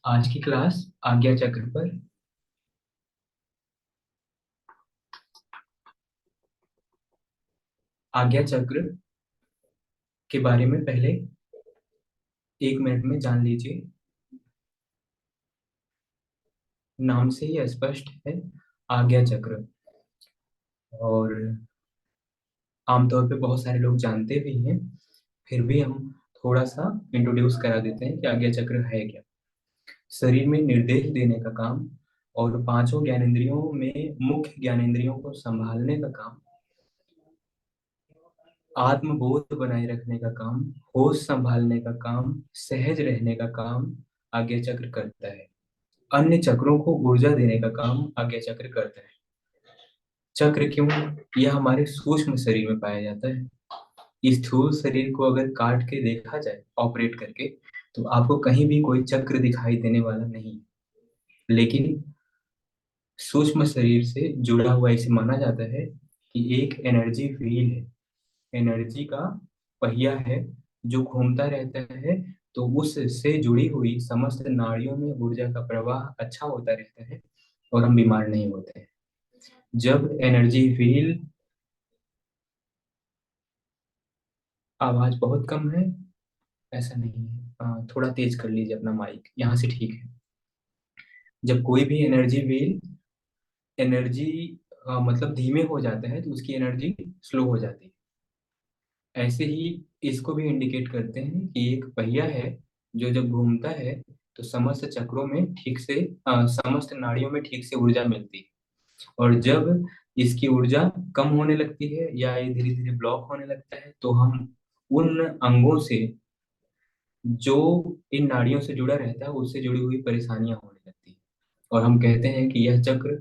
आज की क्लास आज्ञा चक्र पर। आज्ञा चक्र के बारे में पहले 1 मिनट में जान लीजिए। नाम से ही स्पष्ट है, आज्ञा चक्र। और आमतौर पे बहुत सारे लोग जानते भी हैं, फिर भी हम थोड़ा सा इंट्रोड्यूस करा देते हैं कि आज्ञा चक्र है क्या। शरीर में निर्देश देने का काम और पांचों ज्ञानेंद्रियों में मुख्य ज्ञानेंद्रियों को संभालने का काम, आत्मबोध बनाए रखने का काम, होश संभालने का काम, सहज रहने का काम आज्ञा चक्र करता है। अन्य चक्रों को ऊर्जा देने का काम आज्ञा चक्र करता है। चक्र क्यों? यह हमारे सूक्ष्म शरीर में पाया जाता है। स्थूल शरीर को अगर काट के देखा जाए ऑपरेट करके, तो आपको कहीं भी कोई चक्र दिखाई देने वाला नहीं। लेकिन सूक्ष्म शरीर से जुड़ा हुआ इसे माना जाता है कि एक एनर्जी व्हील है, एनर्जी का पहिया है जो घूमता रहता है। तो उससे जुड़ी हुई समस्त नाड़ियों में ऊर्जा का प्रवाह अच्छा होता रहता है और हम बीमार नहीं होते हैं। जब एनर्जी व्हील, आवाज बहुत कम है, ऐसा नहीं है, थोड़ा तेज कर लीजिए अपना माइक, यहाँ से ठीक है। जब कोई भी एनर्जी व्हील, एनर्जी मतलब धीमे हो जाता है तो उसकी एनर्जी स्लो हो जाती है। ऐसे ही इसको भी इंडिकेट करते हैं कि एक पहिया है जो जब घूमता है तो समस्त चक्रों में ठीक से, समस्त नाड़ियों में ठीक से ऊर्जा मिलती है। और जब इसकी ऊर्जा कम होने लगती है या ये धीरे धीरे ब्लॉक होने लगता है, तो हम उन अंगों से जो इन नाड़ियों से जुड़ा रहता है उससे जुड़ी हुई परेशानियां होने लगती है, और हम कहते हैं कि यह चक्र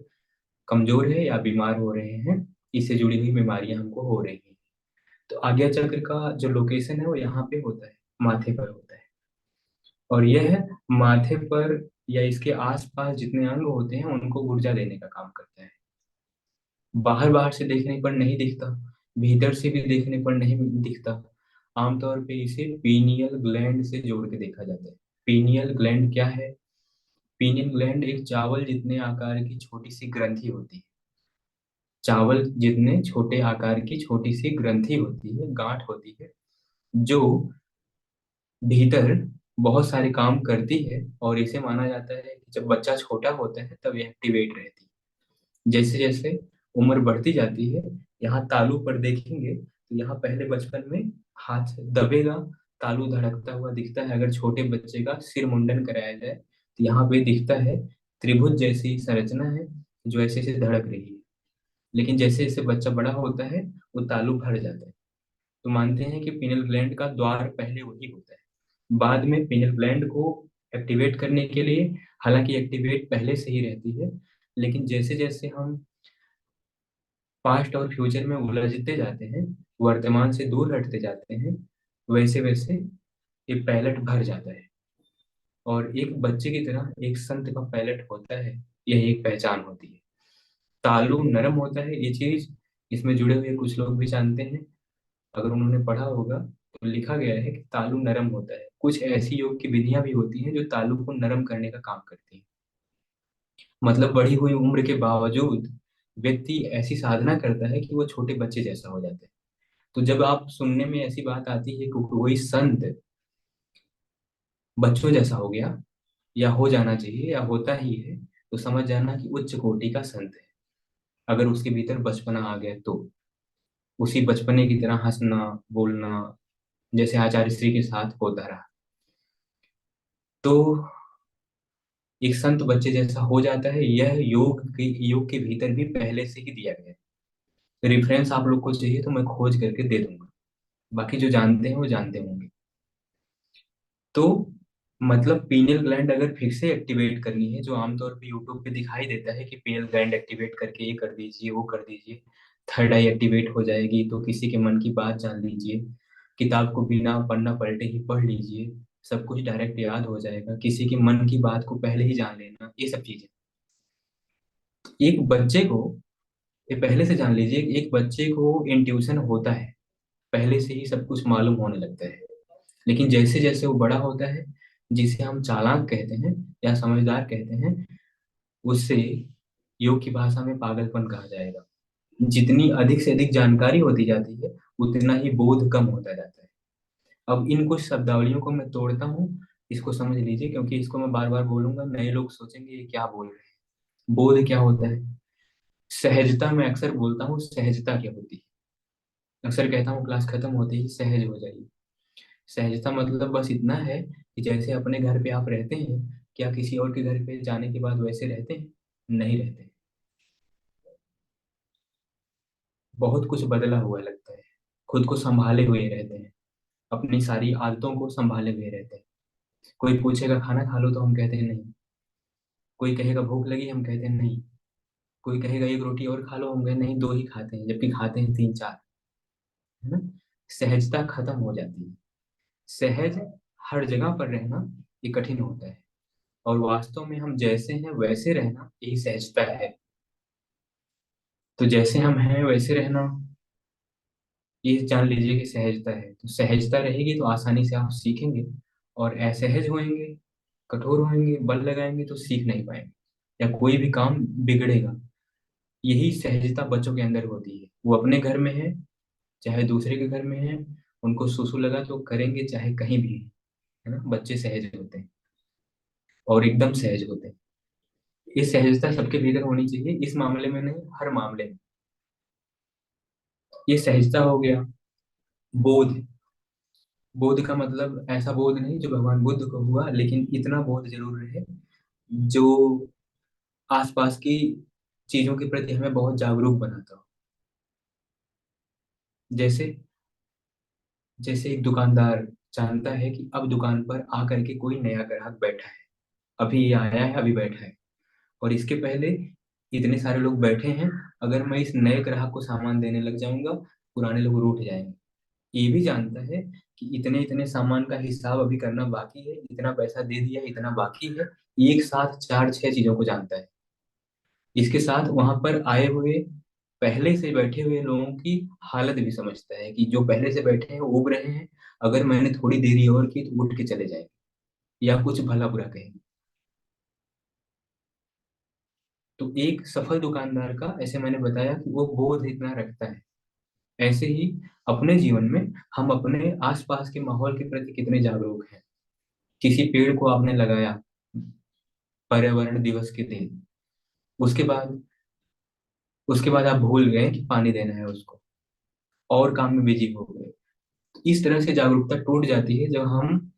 कमजोर है या बीमार हो रहे हैं, इससे जुड़ी हुई बीमारियां हमको हो रही हैं। तो आज्ञा चक्र का जो लोकेशन है वो यहाँ पे होता है, माथे पर होता है। और यह माथे पर या इसके आसपास जितने अंग होते हैं उनको ऊर्जा देने का काम करता है। बाहर बाहर से देखने पर नहीं दिखता, भीतर से भी देखने पर नहीं दिखता। आमतौर पे इसे पीनियल ग्लैंड से जोड़ के देखा जाता है। पीनियल ग्लैंड क्या है? पीनियल ग्लैंड एक चावल जितने आकार की छोटी सी ग्रंथि होती है। चावल जितने छोटे आकार की छोटी सी ग्रंथि होती है, गांठ होती है, जो भीतर बहुत सारे काम करती है। और इसे माना जाता है कि जब बच्चा छोटा होता है तब ये एक्टिवेट रहती है। जैसे जैसे उम्र बढ़ती जाती है, यहाँ तालू पर देखेंगे तो यहाँ पहले बचपन में हाथ दबेगा, तालू धड़कता हुआ दिखता है। अगर छोटे बच्चे का सिर मुंडन कराया जाए तो यहाँ पे दिखता है त्रिभुज जैसी संरचना है जो ऐसे ऐसे धड़क रही है। लेकिन जैसे जैसे बच्चा बड़ा होता है वो तालू भर जाता है। तो मानते हैं कि पिनल ग्लैंड का द्वार पहले वही होता है। बाद में पिनल ग्लैंड को एक्टिवेट करने के लिए, हालांकि एक्टिवेट पहले से ही रहती है, लेकिन जैसे जैसे हम पास्ट और फ्यूचर में उलझते जाते हैं, वर्तमान से दूर हटते जाते हैं, वैसे वैसे ये पैलेट भर जाता है। और एक बच्चे की तरह एक संत का पैलेट होता है, यही एक पहचान होती है। तालु नरम होता है, ये चीज इसमें जुड़े हुए कुछ लोग भी जानते हैं। अगर उन्होंने पढ़ा होगा तो लिखा गया है कि तालु नरम होता है। कुछ ऐसी योग की विधियां भी होती हैं जो तालु को नरम करने का काम करती हैं। मतलब बढ़ी हुई उम्र के बावजूद व्यक्ति ऐसी साधना करता है कि वो छोटे बच्चे जैसा हो जाता है। तो जब आप सुनने में ऐसी बात आती है कि कोई संत बच्चों जैसा हो गया, या हो जाना चाहिए या होता ही है, तो समझ जाना कि उच्च कोटि का संत है। अगर उसके भीतर बचपना आ गया तो उसी बचपने की तरह हंसना, बोलना, जैसे आचार्य श्री के साथ होता रहा, तो एक संत बच्चे जैसा हो जाता है। यह योग के भीतर भी पहले से ही दिया गया है। रेफरेंस आप लोग को चाहिए तो मैं खोज करके दे दूंगा, बाकी जो जानते हैं वो जानते होंगे। तो मतलब पीनियल ग्लैंड अगर फिर से एक्टिवेट करनी है, जो आमतौर पे यूट्यूब पे दिखाई देता है कि पीनियल ग्लैंड एक्टिवेट करके ये कर दीजिए वो कर दीजिए, थर्ड आई एक्टिवेट हो जाएगी, तो किसी के मन की बात जान लीजिए, किताब को बिना पन्ना पलटे ही पढ़ लीजिए, सब कुछ डायरेक्ट याद हो जाएगा, किसी के मन की बात को पहले ही जान लेना, ये सब चीजें एक बच्चे को, ये पहले से जान लीजिए, एक बच्चे को इंट्यूशन होता है, पहले से ही सब कुछ मालूम होने लगता है। लेकिन जैसे जैसे वो बड़ा होता है जिसे हम चालाक कहते हैं या समझदार कहते हैं, उससे योग की भाषा में पागलपन कहा जाएगा। जितनी अधिक से अधिक जानकारी होती जाती है, उतना ही बोध कम होता जाता है। अब इन कुछ शब्दावलियों को मैं तोड़ता हूँ, इसको समझ लीजिए, क्योंकि इसको मैं बार बार बोलूंगा, नए लोग सोचेंगे ये क्या बोल रहे हैं। बोध क्या होता है? सहजता, मैं अक्सर बोलता हूँ सहजता क्या होती है। अक्सर कहता हूँ क्लास खत्म होते ही सहज हो जाइए। सहजता मतलब बस इतना है कि जैसे अपने घर पे आप रहते हैं, क्या किसी और के घर पे जाने के बाद वैसे रहते हैं? नहीं रहते। बहुत कुछ बदला हुआ लगता है। खुद को संभाले हुए रहते हैं, अपनी सारी आदतों को संभाले हुए रहते हैं। कोई पूछेगा खाना खा लो तो हम कहते हैं नहीं। कोई कहेगा भूख लगी, हम कहते हैं नहीं। कोई कहेगा एक रोटी और खा लो, हम कहें नहीं, दो ही खाते हैं, जबकि खाते हैं तीन चार। है ना? सहजता खत्म हो जाती है। सहज हर जगह पर रहना ये कठिन होता है, और वास्तव में हम जैसे हैं वैसे रहना यही सहजता है। तो जैसे हम हैं वैसे रहना, ये जान लीजिए कि सहजता है। तो सहजता रहेगी तो आसानी से आप सीखेंगे, और असहज होएंगे, कठोर होएंगे, बल लगाएंगे तो सीख नहीं पाएंगे, या कोई भी काम बिगड़ेगा। यही सहजता बच्चों के अंदर होती है। वो अपने घर में है, चाहे दूसरे के घर में है, उनको सुसु लगा तो करेंगे, चाहे कहीं भी। है ना? बच्चे सहज होते हैं, और एकदम सहज होते हैं। ये सहजता सबके भीतर होनी चाहिए, इस मामले में नहीं, हर मामले में। ये सहजता हो गया। बोध, बोध का मतलब ऐसा बोध नहीं जो भगवान बुद्ध को हुआ, लेकिन इतना बोध जरूर रहे जो आसपास की चीजों के प्रति हमें बहुत जागरूक बनाता हो। जैसे, जैसे एक दुकानदार जानता है कि अब दुकान पर आकर के कोई नया ग्राहक बैठा है, अभी ये आया है, अभी बैठा है, और इसके पहले इतने सारे लोग बैठे हैं। अगर मैं इस नए ग्राहक को सामान देने लग जाऊंगा, पुराने लोग रूठ जाएंगे। ये भी जानता है कि इतने इतने सामान का हिसाब अभी करना बाकी है, इतना पैसा दे दिया, इतना बाकी है। एक साथ चार छह चीजों को जानता है। इसके साथ वहां पर आए हुए पहले से बैठे हुए लोगों की हालत भी समझता है, कि जो पहले से बैठे हैं वो उब रहे हैं, अगर मैंने थोड़ी देरी और की तो उठ के चले जाएंगे, या कुछ भला बुरा कहेंगे। तो एक सफल दुकानदार का, ऐसे मैंने बताया कि वो बोध इतना रखता है। ऐसे ही अपने जीवन में हम अपने आसपास के माहौल के प्रति कितने जागरूक हैं। किसी पेड़ को आपने लगाया पर्यावरण दिवस के दिन, उसके बाद आप भूल गए कि पानी देना है उसको, और काम में बिजी हो गए। इस तरह से जागरूकता टूट जाती है जब हम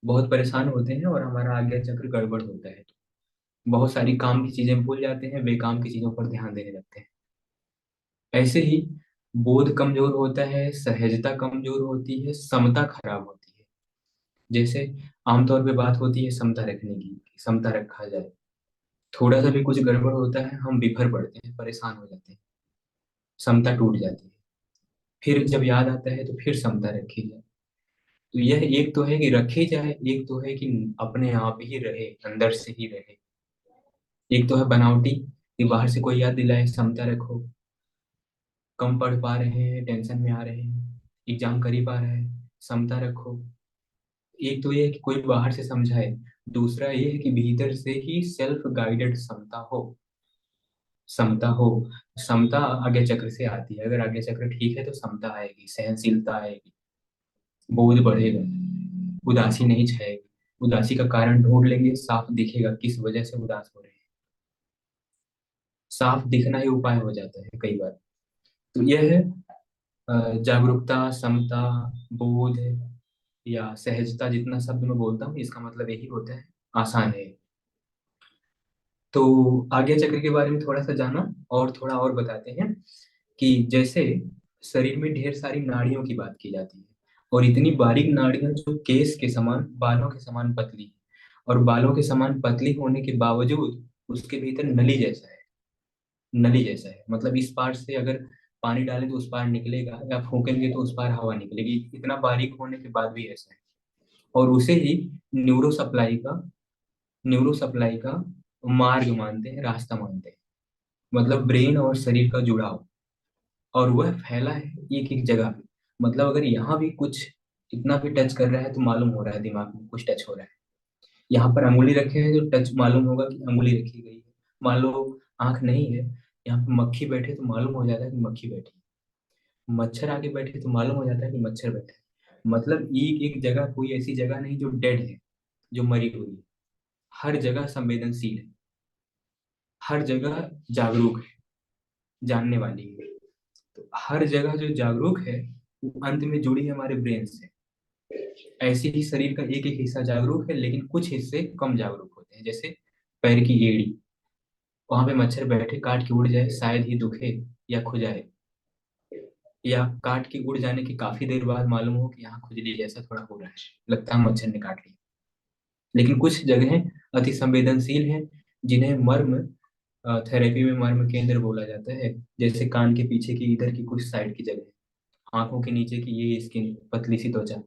बहुत परेशान होते हैं और हमारा आज्ञा चक्र गड़बड़ होता है। बहुत सारी काम की चीजें भूल जाते हैं, बेकाम की चीजों पर ध्यान देने लगते हैं। ऐसे ही बोध कमजोर होता है, सहजता कमजोर होती है, समता खराब होती है। जैसे आमतौर पे बात होती है समता रखने की, कि समता रखा जाए। थोड़ा सा भी कुछ गड़बड़ होता है, हम बिखर पड़ते हैं, परेशान हो जाते हैं, समता टूट जाती है। फिर जब याद आता है तो फिर समता रखी जाए। तो यह एक तो है कि रखी जाए, एक तो है कि अपने आप ही रहे, अंदर से ही रहे। एक तो है बनावटी, कि बाहर से कोई याद दिलाए समता रखो, कम पढ़ पा रहे हैं, टेंशन में आ रहे हैं, एग्जाम करीब आ रहा है, समता रखो। एक तो ये है कि कोई बाहर से समझाए, दूसरा ये है कि भीतर से ही सेल्फ गाइडेड समता हो। समता हो। समता आज्ञा चक्र से आती है। अगर आज्ञा चक्र ठीक है तो समता आएगी, सहनशीलता आएगी, बोध बढ़ेगा, उदासी नहीं छाएगी। उदासी का कारण ढूंढ लेंगे, साफ दिखेगा किस वजह से उदास हो रहे हैं। साफ दिखना ही उपाय हो जाता है कई बार। तो यह है जागरूकता, समता, बोध या सहजता, जितना शब्द मैं बोलता हूँ इसका मतलब यही होता है, आसान है। तो आज्ञा चक्र के बारे में थोड़ा सा जाना, और थोड़ा और बताते हैं कि जैसे शरीर में ढेर सारी नाड़ियों की बात की जाती है, और इतनी बारीक नाड़ियां जो केस के समान, बालों के समान पतली, और बालों के समान पतली होने के बावजूद उसके भीतर नली जैसा है। नली जैसा है मतलब इस पार से अगर पानी डालें तो उस पार निकलेगा, या फूकेंगे तो उस पार हवा निकलेगी, इतना बारीक होने के बाद भी ऐसा है। और उसे ही न्यूरो सप्लाई का न्यूरो सप्लाई का मार्ग मानते हैं, रास्ता मानते हैं। मतलब ब्रेन और शरीर का जुड़ाव, और वह फैला है एक एक जगह पे। मतलब अगर यहाँ भी कुछ इतना भी टच कर रहा है तो मालूम हो रहा है दिमाग में कुछ टच हो रहा है। यहाँ पर अंगुली रखे हैं तो टच मालूम होगा कि अंगुली रखी गई है। मान लो आंख नहीं है, यहाँ पे मक्खी बैठे तो मालूम हो जाता है कि मक्खी बैठी। मच्छर आके बैठे तो मालूम हो जाता है कि मच्छर बैठे। मतलब एक एक जगह कोई ऐसी जगह नहीं जो डेड है, जो मरी हुई है। हर जगह संवेदनशील है, हर जगह जागरूक है, जानने वाली है। तो हर जगह जो जागरूक है वो अंत में जुड़ी है हमारे ब्रेन से। ऐसे ही शरीर का एक एक हिस्सा जागरूक है, लेकिन कुछ हिस्से कम जागरूक होते हैं। जैसे पैर की एड़ी, वहां पे मच्छर बैठे काट के उड़ जाए शायद ही दुखे या खुजाए, या काट के उड़ जाने की काफी देर बाद मालूम हो कि यहाँ खुजली जैसा थोड़ा हो रहा है, लगता है मच्छर ने काट लिया। लेकिन कुछ जगहें अति संवेदनशील हैं, जिन्हें मर्म थेरेपी में मर्म केंद्र बोला जाता है। जैसे कान के पीछे की इधर की कुछ साइड की जगह, आंखों के नीचे की ये स्किन, पतली सी त्वचा।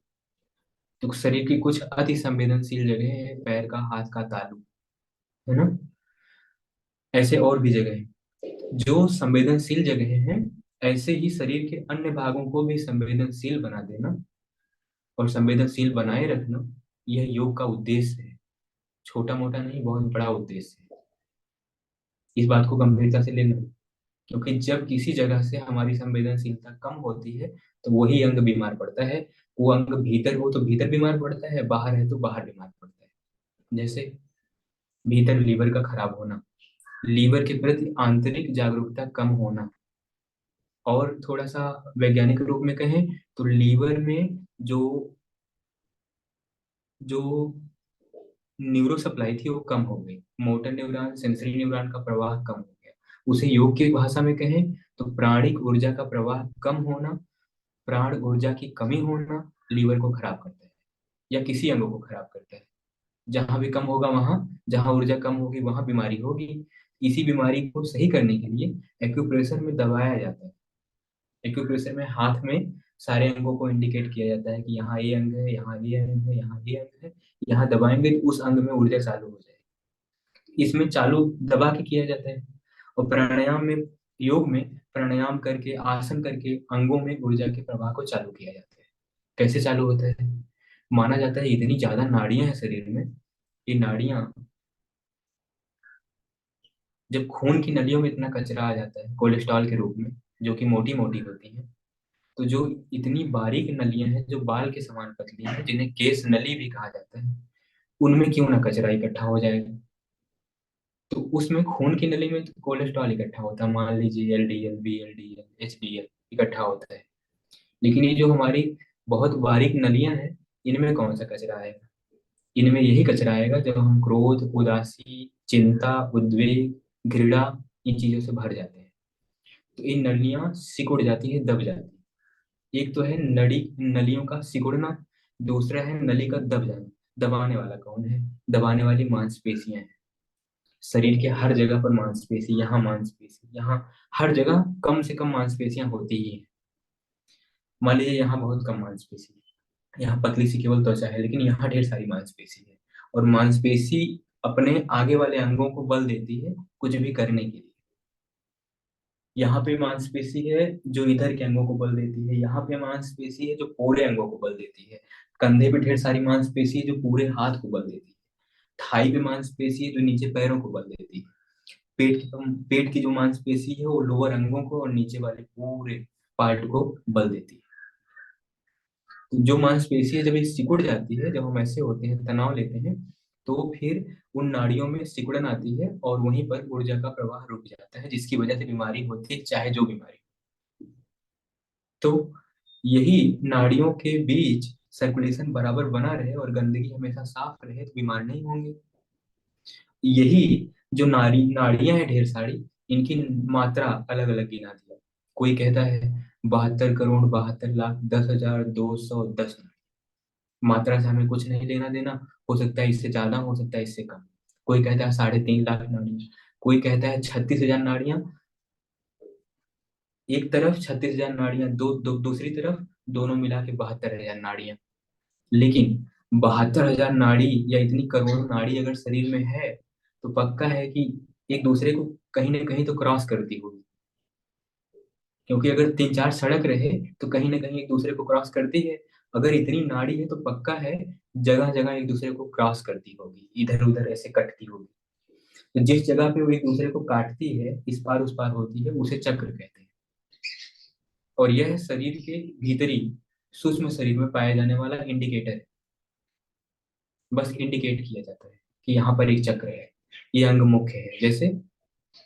तो शरीर की कुछ अति संवेदनशील जगह है, पैर का, हाथ का तालू, है ना। ऐसे और भी जगह हैं जो संवेदनशील जगह हैं। ऐसे ही शरीर के अन्य भागों को भी संवेदनशील बना देना और संवेदनशील बनाए रखना, यह योग का उद्देश्य है। छोटा मोटा नहीं, बहुत बड़ा उद्देश्य है। इस बात को गंभीरता से लेना, क्योंकि जब किसी जगह से हमारी संवेदनशीलता कम होती है तो वही अंग बीमार पड़ता है। वो अंग भीतर हो तो भीतर बीमार पड़ता है, बाहर है तो बाहर बीमार पड़ता है। जैसे भीतर लीवर का खराब होना, लीवर के प्रति आंतरिक जागरूकता कम होना, और थोड़ा सा वैज्ञानिक रूप में कहें तो लीवर में जो जो न्यूरो सप्लाई थी वो कम हो गई, मोटर न्यूरॉन, सेंसरी न्यूरॉन का प्रवाह कम हो गया। उसे योग की भाषा में कहें तो प्राणिक ऊर्जा का प्रवाह कम होना, प्राण ऊर्जा की कमी होना लीवर को खराब करता है, या किसी अंग को खराब करता है। जहां भी कम होगा वहां, जहां ऊर्जा कम होगी वहां बीमारी होगी। इसी बीमारी को सही करने के लिए एक्यूप्रेशर में दबाया जाता है। एक्यूप्रेशर में हाथ में सारे अंगों को इंडिकेट किया जाता है कि यहाँ ये अंग है, यहाँ ये अंग है, यहाँ ये अंग है। यहाँ दबाएंगे तो उस अंग में ऊर्जा चालू हो जाएगी। इसमें चालू दबा के किया जाता है। और प्राणायाम में, योग में प्राणायाम करके, आसन करके अंगों में ऊर्जा के प्रवाह को चालू किया जाता है। कैसे चालू होता है? माना जाता है इतनी ज्यादा नाड़ियां हैं शरीर में, ये नाड़ियां, जब खून की नलियों में इतना कचरा आ जाता है कोलेस्ट्रॉल के रूप में, जो कि मोटी मोटी होती है, तो जो इतनी बारीक नलियां हैं जो बाल के समान पतली हैं, जिन्हें केस नली भी कहा जाता है, उनमें क्यों ना कचरा इकट्ठा हो जाएगा। तो उसमें खून की नली में तो कोलेस्ट्रॉल इकट्ठा होता है, मान लीजिए एलडीएल, बीएलडीएल, एचडीएल इकट्ठा होता है। लेकिन ये जो हमारी बहुत बारीक नलियां हैं, इनमें कौन सा कचरा आएगा? इनमें यही कचरा आएगा जब हम क्रोध, उदासी, चिंता, उद्वेग, घृणा, इन चीजों से भर जाते हैं। तो इन नलियां सिकुड़ जाती है, दब जाती है। एक तो है नली, नलियों का सिकुड़ना, दूसरा है नली का दब जाना। दबाने वाला कौन है? दबाने वाली मांसपेशियां हैं। शरीर के हर जगह पर मांसपेशी, यहाँ मांसपेशी, यहाँ, हर जगह कम से कम मांसपेशियां होती ही हैं। मान लीजिए यहाँ बहुत कम मांसपेशी है, यहाँ पतली सी केवल त्वचा है, लेकिन यहाँ ढेर सारी मांसपेशी है। और मांसपेशी अपने आगे वाले अंगों को बल देती है कुछ भी करने के लिए। यहाँ पे मांसपेशी है जो इधर के अंगों को बल देती है, यहाँ पे मांसपेशी है जो पूरे अंगों को बल देती है। कंधे पे ढेर सारी मांसपेशी है जो पूरे हाथ को बल देती है। थाई पे मांसपेशी है जो नीचे पैरों को बल देती है। पेट की जो मांसपेशी है वो लोअर अंगों को और नीचे वाले पूरे पार्ट को बल देती है। तो जो मांसपेशी है जब ये सिकुड़ जाती है, जब हम ऐसे होते हैं, तनाव लेते हैं, तो फिर उन नाड़ियों में सिकुड़न आती है और वहीं पर ऊर्जा का प्रवाह रुक जाता है, जिसकी वजह से बीमारी होती है, चाहे जो बीमारी। तो यही नाड़ियों के बीच सर्कुलेशन बराबर बना रहे और गंदगी हमेशा साफ रहे तो बीमार नहीं होंगे। यही जो नाड़ियां हैं ढेर सारी, इनकी मात्रा अलग अलग गिना दिया। कोई कहता है 72 करोड़ 72 लाख 10,000 210। मात्रा से हमें कुछ नहीं लेना देना, हो सकता है इससे ज्यादा, हो सकता है इससे कम। कोई कहता है 3.5 लाख नाड़ियां, कोई कहता है 36,000 नाड़ियां एक तरफ, 36,000 नाड़ियां दूसरी तरफ, दोनों मिला के 72,000 नाड़ियां। लेकिन 72,000 नाड़ी या इतनी करोड़ों नाड़ी अगर शरीर में है, तो पक्का है कि एक दूसरे को कहीं ना कहीं तो क्रॉस करती होगी। क्योंकि अगर तीन चार सड़क रहे तो कहीं ना कहीं एक दूसरे को क्रॉस करती है। अगर इतनी नाड़ी है तो पक्का है जगह जगह एक दूसरे को क्रॉस करती होगी, इधर उधर ऐसे कटती होगी। तो जिस जगह पे वो एक दूसरे को काटती है, इस पार उस पार होती है, उसे चक्र कहते हैं। और यह शरीर के भीतरी सूक्ष्म शरीर में पाया जाने वाला इंडिकेटर है। बस इंडिकेट किया जाता है कि यहाँ पर एक चक्र है, ये अंग मुख्य है। जैसे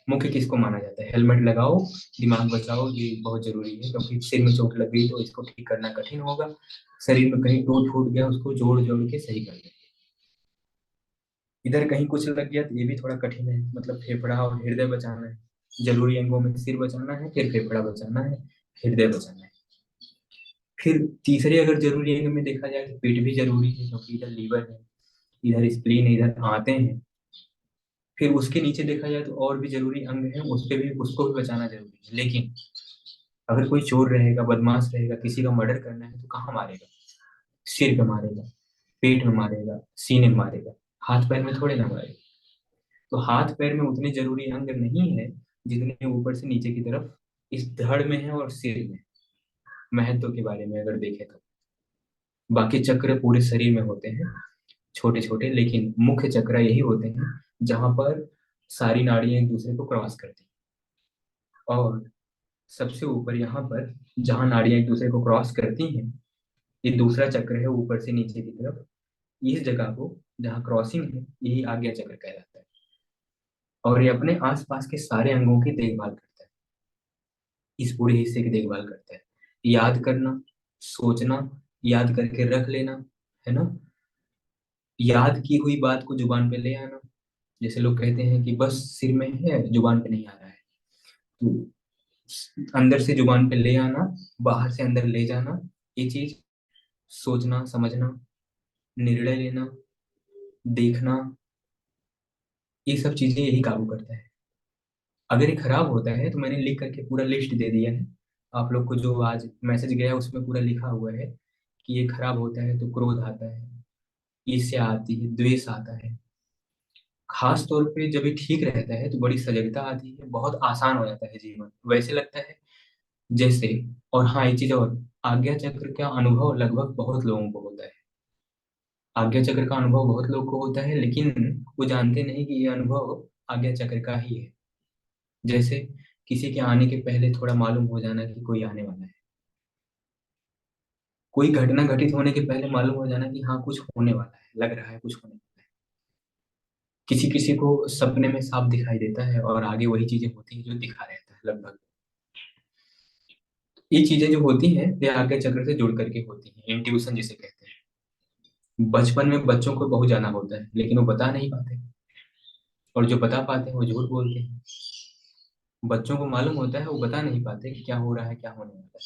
मुख्य किसको माना जाता है? हेलमेट लगाओ, दिमाग बचाओ, ये बहुत जरूरी है, क्योंकि सिर में चोट लग गई तो इसको ठीक करना कठिन होगा। शरीर में कहीं टूट फूट गया, उसको जोड़ जोड़ के सही कर देंगे। इधर कहीं कुछ लग गया तो ये भी थोड़ा कठिन है, मतलब फेफड़ा और हृदय बचाना है। जरूरी अंगों में सिर बचाना है, फिर फेफड़ा बचाना है, हृदय बचाना है। फिर तीसरे अगर जरूरी अंग में देखा जाए तो पेट भी जरूरी है, क्योंकि इधर लीवर है, इधर स्प्लीन है, इधर आते हैं। फिर उसके नीचे देखा जाए तो और भी जरूरी अंग है, उस पे भी, उसको भी बचाना जरूरी है। लेकिन अगर कोई चोर रहेगा, बदमाश रहेगा, किसी का मर्डर करना है तो कहाँ मारेगा? सिर पे मारेगा, पेट में मारेगा, सीने में मारेगा, हाथ पैर में थोड़े ना मारेगा। तो हाथ पैर में उतने जरूरी अंग नहीं है जितने ऊपर से नीचे की तरफ इस धड़ में है और सिर में। महत्व के बारे में अगर देखें तो बाकी चक्र पूरे शरीर में होते हैं, छोटे छोटे, लेकिन मुख्य चक्र यही होते हैं जहां पर सारी नाड़ियां एक दूसरे को क्रॉस करती हैं। और सबसे ऊपर यहाँ पर जहां नाड़ियां एक दूसरे को क्रॉस करती हैं, ये दूसरा चक्र है ऊपर से नीचे की तरफ। इस जगह को जहाँ क्रॉसिंग है, यही आज्ञा चक्र कहलाता है। और ये अपने आसपास के सारे अंगों की देखभाल करता है, इस पूरे हिस्से की देखभाल करता है। याद करना, सोचना, याद करके रख लेना, है ना? याद की हुई बात को जुबान पे ले आना। जैसे लोग कहते हैं कि बस सिर में है, जुबान पे नहीं आ रहा है, तो अंदर से जुबान पे ले आना, बाहर से अंदर ले जाना, ये चीज। सोचना, समझना, निर्णय लेना, देखना, ये सब चीजें यही काबू करता है। अगर ये खराब होता है तो मैंने लिख करके पूरा लिस्ट दे दिया है आप लोग को, जो आज मैसेज गया उसमें पूरा लिखा हुआ है कि ये खराब होता है तो क्रोध आता है, ईर्ष्या आती है, द्वेष आता है। खास तौर पे जब ये ठीक रहता है तो बड़ी सजगता आती है, बहुत आसान हो जाता है जीवन, वैसे लगता है जैसे। और हाँ, एक चीज और, आज्ञा चक्र का अनुभव लगभग बहुत लोगों को होता है। आज्ञा चक्र का अनुभव बहुत लोगों को होता है, लेकिन वो जानते नहीं कि ये अनुभव आज्ञा चक्र का ही है। जैसे किसी के आने के पहले थोड़ा मालूम हो जाना कि कोई आने वाला है, कोई घटना घटित होने के पहले मालूम हो जाना कि हाँ कुछ होने वाला है, लग रहा है कुछ होने वाला है। किसी किसी को सपने में सांप दिखाई देता है और आगे वही चीजें होती है जो दिखा रहता है लगभग। ये चीजें जो होती हैं ये आज्ञा चक्र से जुड़ करके होती हैं, इंट्यूशन जिसे कहते हैं। बचपन में बच्चों को बहुत जाना होता है, लेकिन वो बता नहीं पाते, और जो बता पाते हैं वो झूठ बोलते हैं। बच्चों को मालूम होता है, वो बता नहीं पाते कि क्या हो रहा है, क्या होने वाला है।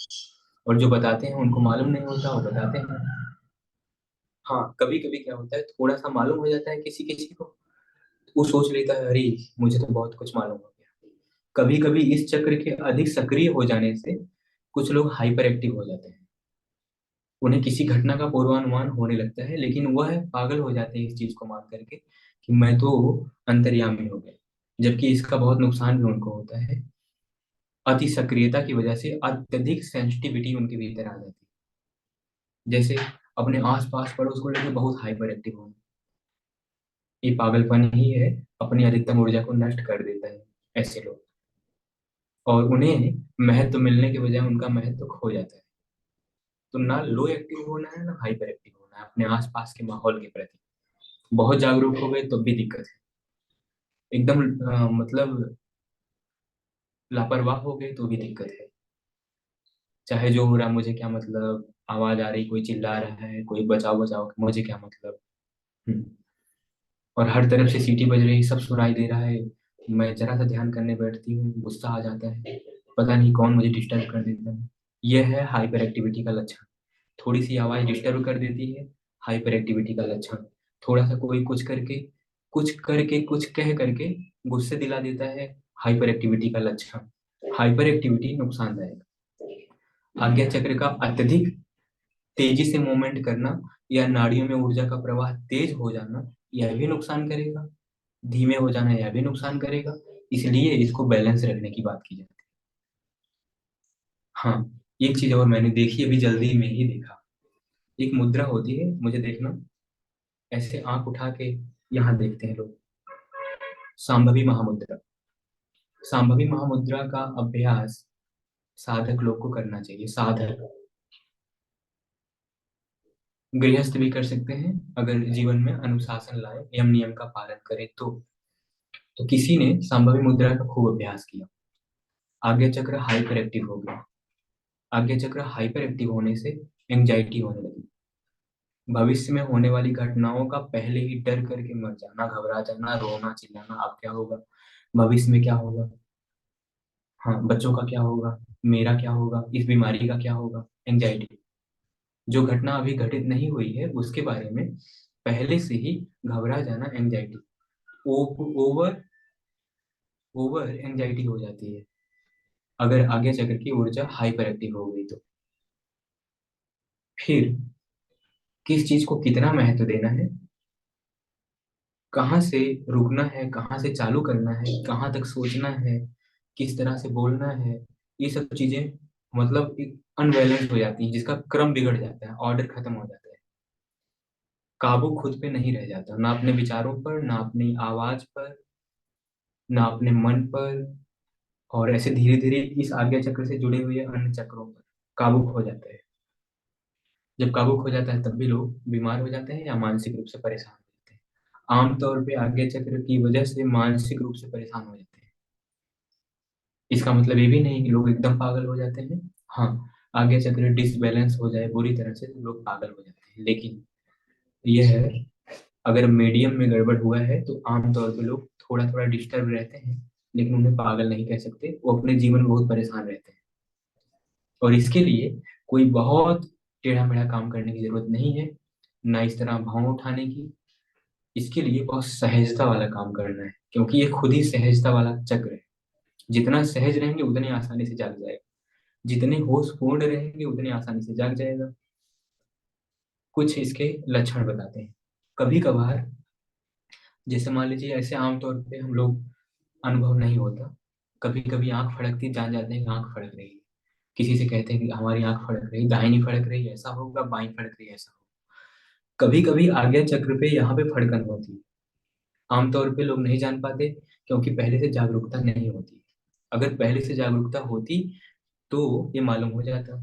और जो बताते हैं उनको मालूम नहीं होता, वो बताते हैं। हाँ, कभी कभी क्या होता है, थोड़ा सा मालूम हो जाता है किसी किसी को, वो सोच लेता है अरे मुझे तो बहुत कुछ मालूम हो गया। कभी कभी इस चक्र के अधिक सक्रिय हो जाने से कुछ लोग हाइपर एक्टिव हो जाते हैं। उन्हें किसी घटना का पूर्वानुमान होने लगता है, लेकिन वह पागल हो जाते हैं इस चीज को मान करके कि मैं तो अंतर्यामी हो गया। जबकि इसका बहुत नुकसान भी उनको होता है। अति सक्रियता की वजह से अत्यधिक सेंसिटिविटी उनके भीतर आ जाती है। जैसे अपने आस पास पड़ोस को लेकर बहुत हाइपर एक्टिव होना, ये पागलपन ही है, अपनी अधिकतम ऊर्जा को नष्ट कर देता है ऐसे लोग। और उन्हें महत्व मिलने के बजाय उनका महत्व खो जाता है। तो ना लो एक्टिव होना है, ना हाइपर एक्टिव होना है अपने आसपास के माहौल के प्रति। बहुत जागरूक हो गए तो भी दिक्कत है, एकदम मतलब लापरवाह हो गए तो भी दिक्कत है। चाहे जो हो रहा मुझे क्या मतलब, आवाज आ रही, कोई चिल्ला रहा है, कोई बचाओ बचाओ, मुझे क्या मतलब। हम्म। और हर तरफ से सीटी बज रही, सब सुनाई दे रहा है। मैं जरा सा ध्यान करने बैठती हूँ, गुस्सा आ जाता है, पता नहीं कौन मुझे डिस्टर्ब कर देता है। यह है हाइपर एक्टिविटी का लक्षण। थोड़ी सी आवाज डिस्टर्ब कर देती है, हाइपर एक्टिविटी का लक्षण। थोड़ा सा कोई कुछ करके कुछ कह करके गुस्से दिला देता है, हाइपर एक्टिविटी का लक्षण। हाइपर एक्टिविटी नुकसानदायक। आज्ञा चक्र का अत्यधिक तेजी से मूवमेंट करना या नाड़ियों में ऊर्जा का प्रवाह तेज हो जाना, यह भी नुकसान करेगा। धीमे हो जाना यह भी नुकसान करेगा। इसलिए इसको बैलेंस रखने की बात की जाती है। हाँ, एक चीज और मैंने देखी, अभी जल्दी में ही देखा। एक मुद्रा होती है, मुझे देखना, ऐसे आंख उठा के यहाँ देखते हैं लोग, सांभवी महामुद्रा। सांभवी महामुद्रा का अभ्यास साधक लोग को करना चाहिए। साधक, गृहस्थ भी कर सकते हैं अगर जीवन में अनुशासन लाए, यम नियम का पालन करे तो किसी ने सांभवी मुद्रा का खूब अभ्यास किया, आज्ञा चक्र हाइपर एक्टिव हो गया। आज्ञा चक्र हाइपर एक्टिव होने से एंजाइटी होने लगी। भविष्य में होने वाली घटनाओं का पहले ही डर करके मर जाना, घबरा जाना, रोना चिल्लाना, अब क्या होगा, भविष्य में क्या होगा, हाँ बच्चों का क्या होगा, मेरा क्या होगा, इस बीमारी का क्या होगा, एंजाइटी। जो घटना अभी घटित नहीं हुई है उसके बारे में पहले से ही घबरा जाना, एंजाइटी। ओवर ओवर एंजाइटी हो जाती है अगर आज्ञा चक्र की ऊर्जा हाइपर एक्टिव हो गई तो। फिर किस चीज को कितना महत्व देना है, कहाँ से रुकना है, कहाँ से चालू करना है, कहाँ तक सोचना है, किस तरह से बोलना है, ये सब चीजें मतलब एक अनबैलेंस हो जाती हैं, जिसका क्रम बिगड़ जाता है, ऑर्डर खत्म हो जाता है। काबू खुद पे नहीं रह जाता, ना अपने विचारों पर, ना अपनी आवाज पर, ना अपने मन पर, और ऐसे धीरे धीरे इस आज्ञा चक्र से जुड़े हुए अन्य चक्रों पर काबू खो जाता है। जब काबू खो जाता है तब भी लोग बीमार हो जाते हैं या मानसिक रूप से परेशान हो जाते हैं। आमतौर पे आज्ञा चक्र की वजह से मानसिक रूप से परेशान हो जाते हैं। इसका मतलब ये भी नहीं कि लोग एकदम पागल हो जाते हैं। हाँ, आज्ञा चक्र डिसबैलेंस हो जाए बुरी तरह से तो लोग पागल हो जाते हैं, लेकिन यह है, अगर मीडियम में गड़बड़ हुआ है तो आमतौर पे लोग थोड़ा थोड़ा डिस्टर्ब रहते हैं, लेकिन उन्हें पागल नहीं कह सकते, वो अपने जीवन में बहुत परेशान रहते हैं। और इसके लिए कोई बहुत टेढ़ा मेढ़ा काम करने की जरूरत नहीं है, ना इस तरह भाव उठाने की। इसके लिए बहुत सहजता वाला काम करना है, क्योंकि ये खुद ही सहजता वाला चक्र है। जितना सहज रहेंगे उतनी आसानी से जाग जाएगा, जितने होशपूर्ण रहेंगे उतनी आसानी से जाग जाएगा। कुछ इसके लक्षण बताते हैं। कभी कभार, जैसे मान लीजिए ऐसे आमतौर पे हम लोग अनुभव नहीं होता, कभी कभी आंख फड़कती, जान जाते हैं कि आंख फड़क रही है। किसी से कहते हैं कि हमारी आंख फड़क रही, दाहिनी फड़क रही, ऐसा होगा, बाईं फड़क रही, ऐसा होगा। कभी कभी आज्ञा चक्र पे यहाँ पे फड़कन होती है, आमतौर पे लोग नहीं जान पाते क्योंकि पहले से जागरूकता नहीं होती। अगर पहले से जागरूकता होती तो ये मालूम हो जाता।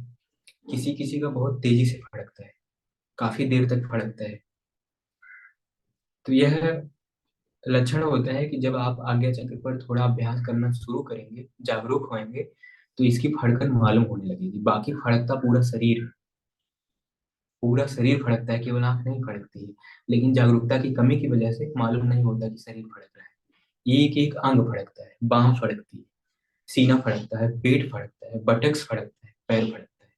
किसी किसी का बहुत तेजी से फड़कता है, काफी देर तक फड़कता है। तो यह लक्षण होता है कि जब आप आज्ञा चक्र पर थोड़ा अभ्यास करना शुरू करेंगे, जागरूक होंगे, तो इसकी फड़कन मालूम होने लगेगी। बाकी फड़कता पूरा शरीर, पूरा शरीर फड़कता है, केवल आंख नहीं फड़कती है। लेकिन जागरूकता की कमी की वजह से मालूम नहीं होता कि शरीर फड़क रहा है। एक एक अंग फड़कता है, बाह फड़कती है, सीना फड़कता है, पेट फड़कता है, बटक्स फड़कता है, पैर फड़कता है।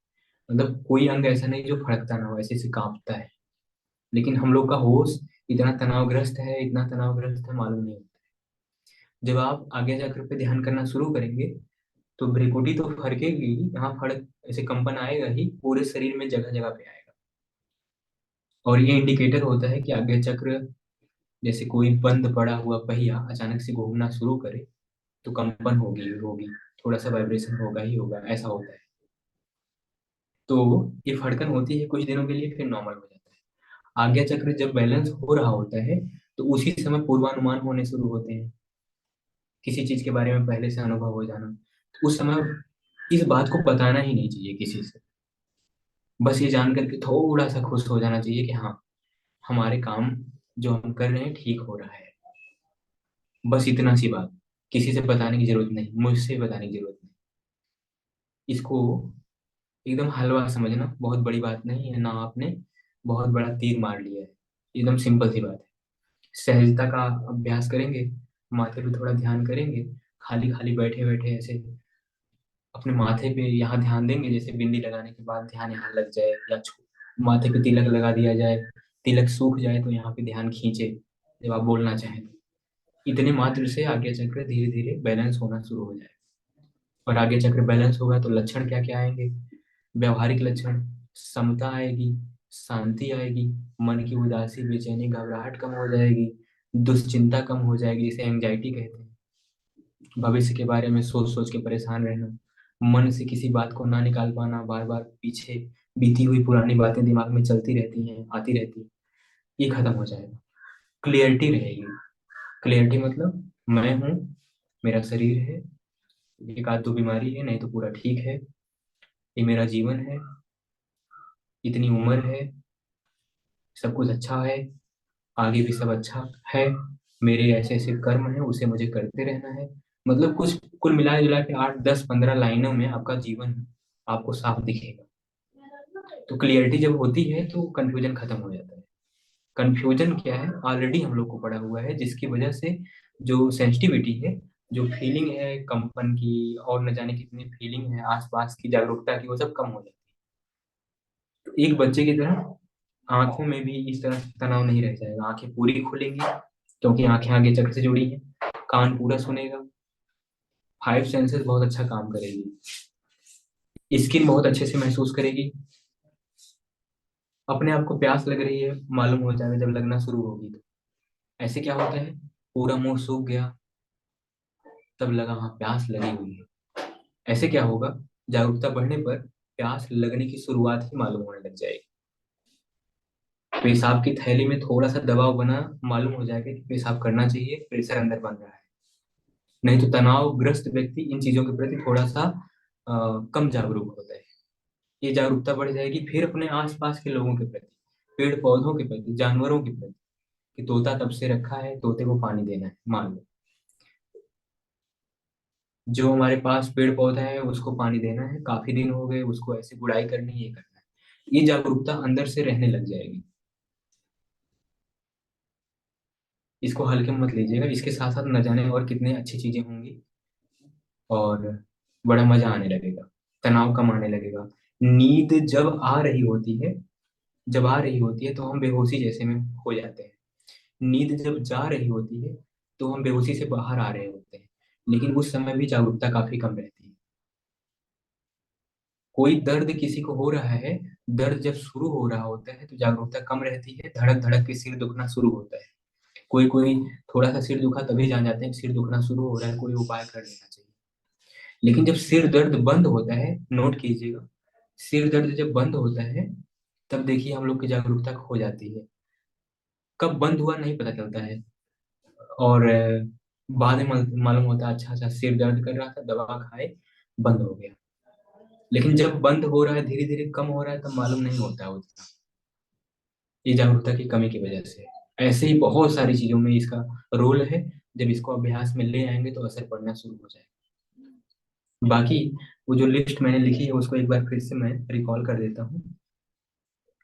मतलब कोई अंग ऐसा नहीं जो फड़कता ना हो, ऐसे से कांपता है। लेकिन हम लोग का होश इतना तनावग्रस्त है, इतना तनावग्रस्त है, मालूम नहीं होता। जब आप आज्ञा चक्र पे ध्यान करना शुरू करेंगे तो भ्रिकुटी तो फड़केगी, यहाँ फड़क ऐसे कंपन आएगा ही, पूरे शरीर में जगह जगह पे आएगा। और ये इंडिकेटर होता है कि आज्ञा चक्र, जैसे कोई बंद पड़ा हुआ पहिया अचानक से घूमना शुरू करे तो कंपन होगी होगी, थोड़ा सा वाइब्रेशन होगा ही होगा, ऐसा होता है। तो ये फड़कन होती है कुछ दिनों के लिए, फिर नॉर्मल हो जाता है। आज्ञा चक्र जब बैलेंस हो रहा होता है तो उसी समय पूर्वानुमान होने शुरू होते हैं, किसी चीज के बारे में पहले से अनुभव हो जाना। तो उस समय इस बात को बताना ही नहीं चाहिए किसी से, बस ये जान करके थोड़ा सा खुश हो जाना चाहिए कि हाँ, हमारे काम जो हम कर रहे हैं ठीक हो रहा है। बस इतना सी बात, किसी से बताने की जरूरत नहीं, मुझसे बताने की जरूरत नहीं। इसको एकदम हलवा समझना, बहुत बड़ी बात नहीं है ना, आपने बहुत बड़ा तीर मार लिया है, एकदम सिंपल सी बात है। सहजता का अभ्यास करेंगे, माथे पे थोड़ा ध्यान करेंगे, खाली खाली बैठे बैठे ऐसे अपने माथे पे यहाँ ध्यान देंगे, जैसे बिंदी लगाने के बाद ध्यान यहाँ लग जाए, या माथे पे तिलक लगा दिया जाए, तिलक सूख जाए तो यहाँ पे ध्यान खींचे जब आप बोलना चाहें तो। इतने मात्र से आज्ञा चक्र धीरे धीरे बैलेंस होना शुरू हो जाए। और आज्ञा चक्र बैलेंस होगा तो लक्षण क्या क्या आएंगे, व्यवहारिक लक्षण, समता आएगी, शांति आएगी, मन की उदासी बेचैनी घबराहट कम हो जाएगी, दुश्चिंता कम हो जाएगी, जिसे एंजाइटी कहते हैं। भविष्य के बारे में सोच सोच के परेशान रहना, मन से किसी बात को ना निकाल पाना, बार बार पीछे बीती हुई पुरानी बातें दिमाग में चलती रहती हैं, आती रहती हैं, ये खत्म हो जाएगा। क्लियरिटी रहेगी। क्लियरिटी मतलब मैं हूँ, मेरा शरीर है, एक आध दो बीमारी है, नहीं तो पूरा ठीक है, ये मेरा जीवन है, इतनी उम्र है, सब कुछ अच्छा है, आगे भी सब अच्छा है, मेरे ऐसे ऐसे कर्म हैं, उसे मुझे करते रहना है। मतलब कुछ कुल मिला जुला के 8 10 15 लाइनों में आपका जीवन आपको साफ दिखेगा। तो क्लियरिटी जब होती है तो कंफ्यूजन खत्म हो जाता है। कंफ्यूजन क्या है, ऑलरेडी हम लोग को पड़ा हुआ है, जिसकी वजह से जो सेंसिटिविटी है, जो फीलिंग है कंपन की, और न जाने कितनी फीलिंग है आसपास की, जागरूकता की, वो सब कम हो जाती है। तो एक बच्चे की तरह आंखों में भी इस तरह तनाव नहीं रह जाएगा, आंखें पूरी खुलेंगी, क्योंकि आंखें आगे चक्र से जुड़ी हैं, कान पूरा सुनेगा, 5 सेंसेस बहुत अच्छा काम करेगी, स्किन बहुत अच्छे से महसूस करेगी, अपने आप को प्यास लग रही है मालूम हो जाएगा जब लगना शुरू होगी तो। ऐसे क्या होता है, पूरा मुंह सूख गया, तब लगा हाँ प्यास लगी हुई है। ऐसे क्या होगा, जागरूकता बढ़ने पर प्यास लगने की शुरुआत ही मालूम होने लग जाएगी। पेशाब की थैली में थोड़ा सा दबाव बना मालूम हो जाएगा कि पेशाब करना चाहिए, प्रेशर अंदर बन रहा है। नहीं तो तनावग्रस्त व्यक्ति इन चीजों के प्रति थोड़ा सा कम जागरूक होता है। ये जागरूकता बढ़ जाएगी फिर अपने आसपास के लोगों के प्रति, पेड़ पौधों के प्रति, जानवरों के प्रति, कि तोता तब से रखा है, तोते को पानी देना है, मान लो। जो हमारे पास पेड़ पौधा है उसको पानी देना है, काफी दिन हो गए, उसको ऐसे गुड़ाई करनी है, ये करना है। ये जागरूकता अंदर से रहने लग जाएगी। इसको हल्के में मत लीजिएगा, इसके साथ साथ न जाने और कितने अच्छी चीजें होंगी, और बड़ा मजा आने लगेगा, तनाव कम आने लगेगा। नींद जब आ रही होती है, जब आ रही होती है तो हम बेहोशी जैसे में हो जाते हैं। नींद जब जा रही होती है तो हम बेहोशी से बाहर आ रहे होते हैं, लेकिन उस समय भी जागरूकता काफी कम रहती है। कोई दर्द किसी को हो रहा है, दर्द जब शुरू हो रहा होता है तो जागरूकता कम रहती है, धड़क धड़क के सिर दुखना शुरू होता है। कोई कोई थोड़ा सा सिर दुखा तभी जान जाते हैं कि सिर दुखना शुरू हो रहा है, कोई उपाय कर लेना चाहिए। लेकिन जब सिर दर्द बंद होता है, नोट कीजिएगा, सिर दर्द जब बंद होता है तब देखिए हम लोग की जागरूकता खो जाती है। कब बंद हुआ नहीं पता चलता है, और बाद में मालूम होता है अच्छा अच्छा सिर दर्द कर रहा था, दवा खाए, बंद हो गया। लेकिन जब बंद हो रहा है, धीरे धीरे कम हो रहा है, तब मालूम नहीं होता है उतना। ये जागरूकता की कमी की वजह से। ऐसे ही बहुत सारी चीजों में इसका रोल है। जब इसको अभ्यास में ले आएंगे तो असर पड़ना शुरू हो जाएगा। बाकी वो जो लिस्ट मैंने लिखी है उसको एक बार फिर से मैं रिकॉल कर देता हूँ।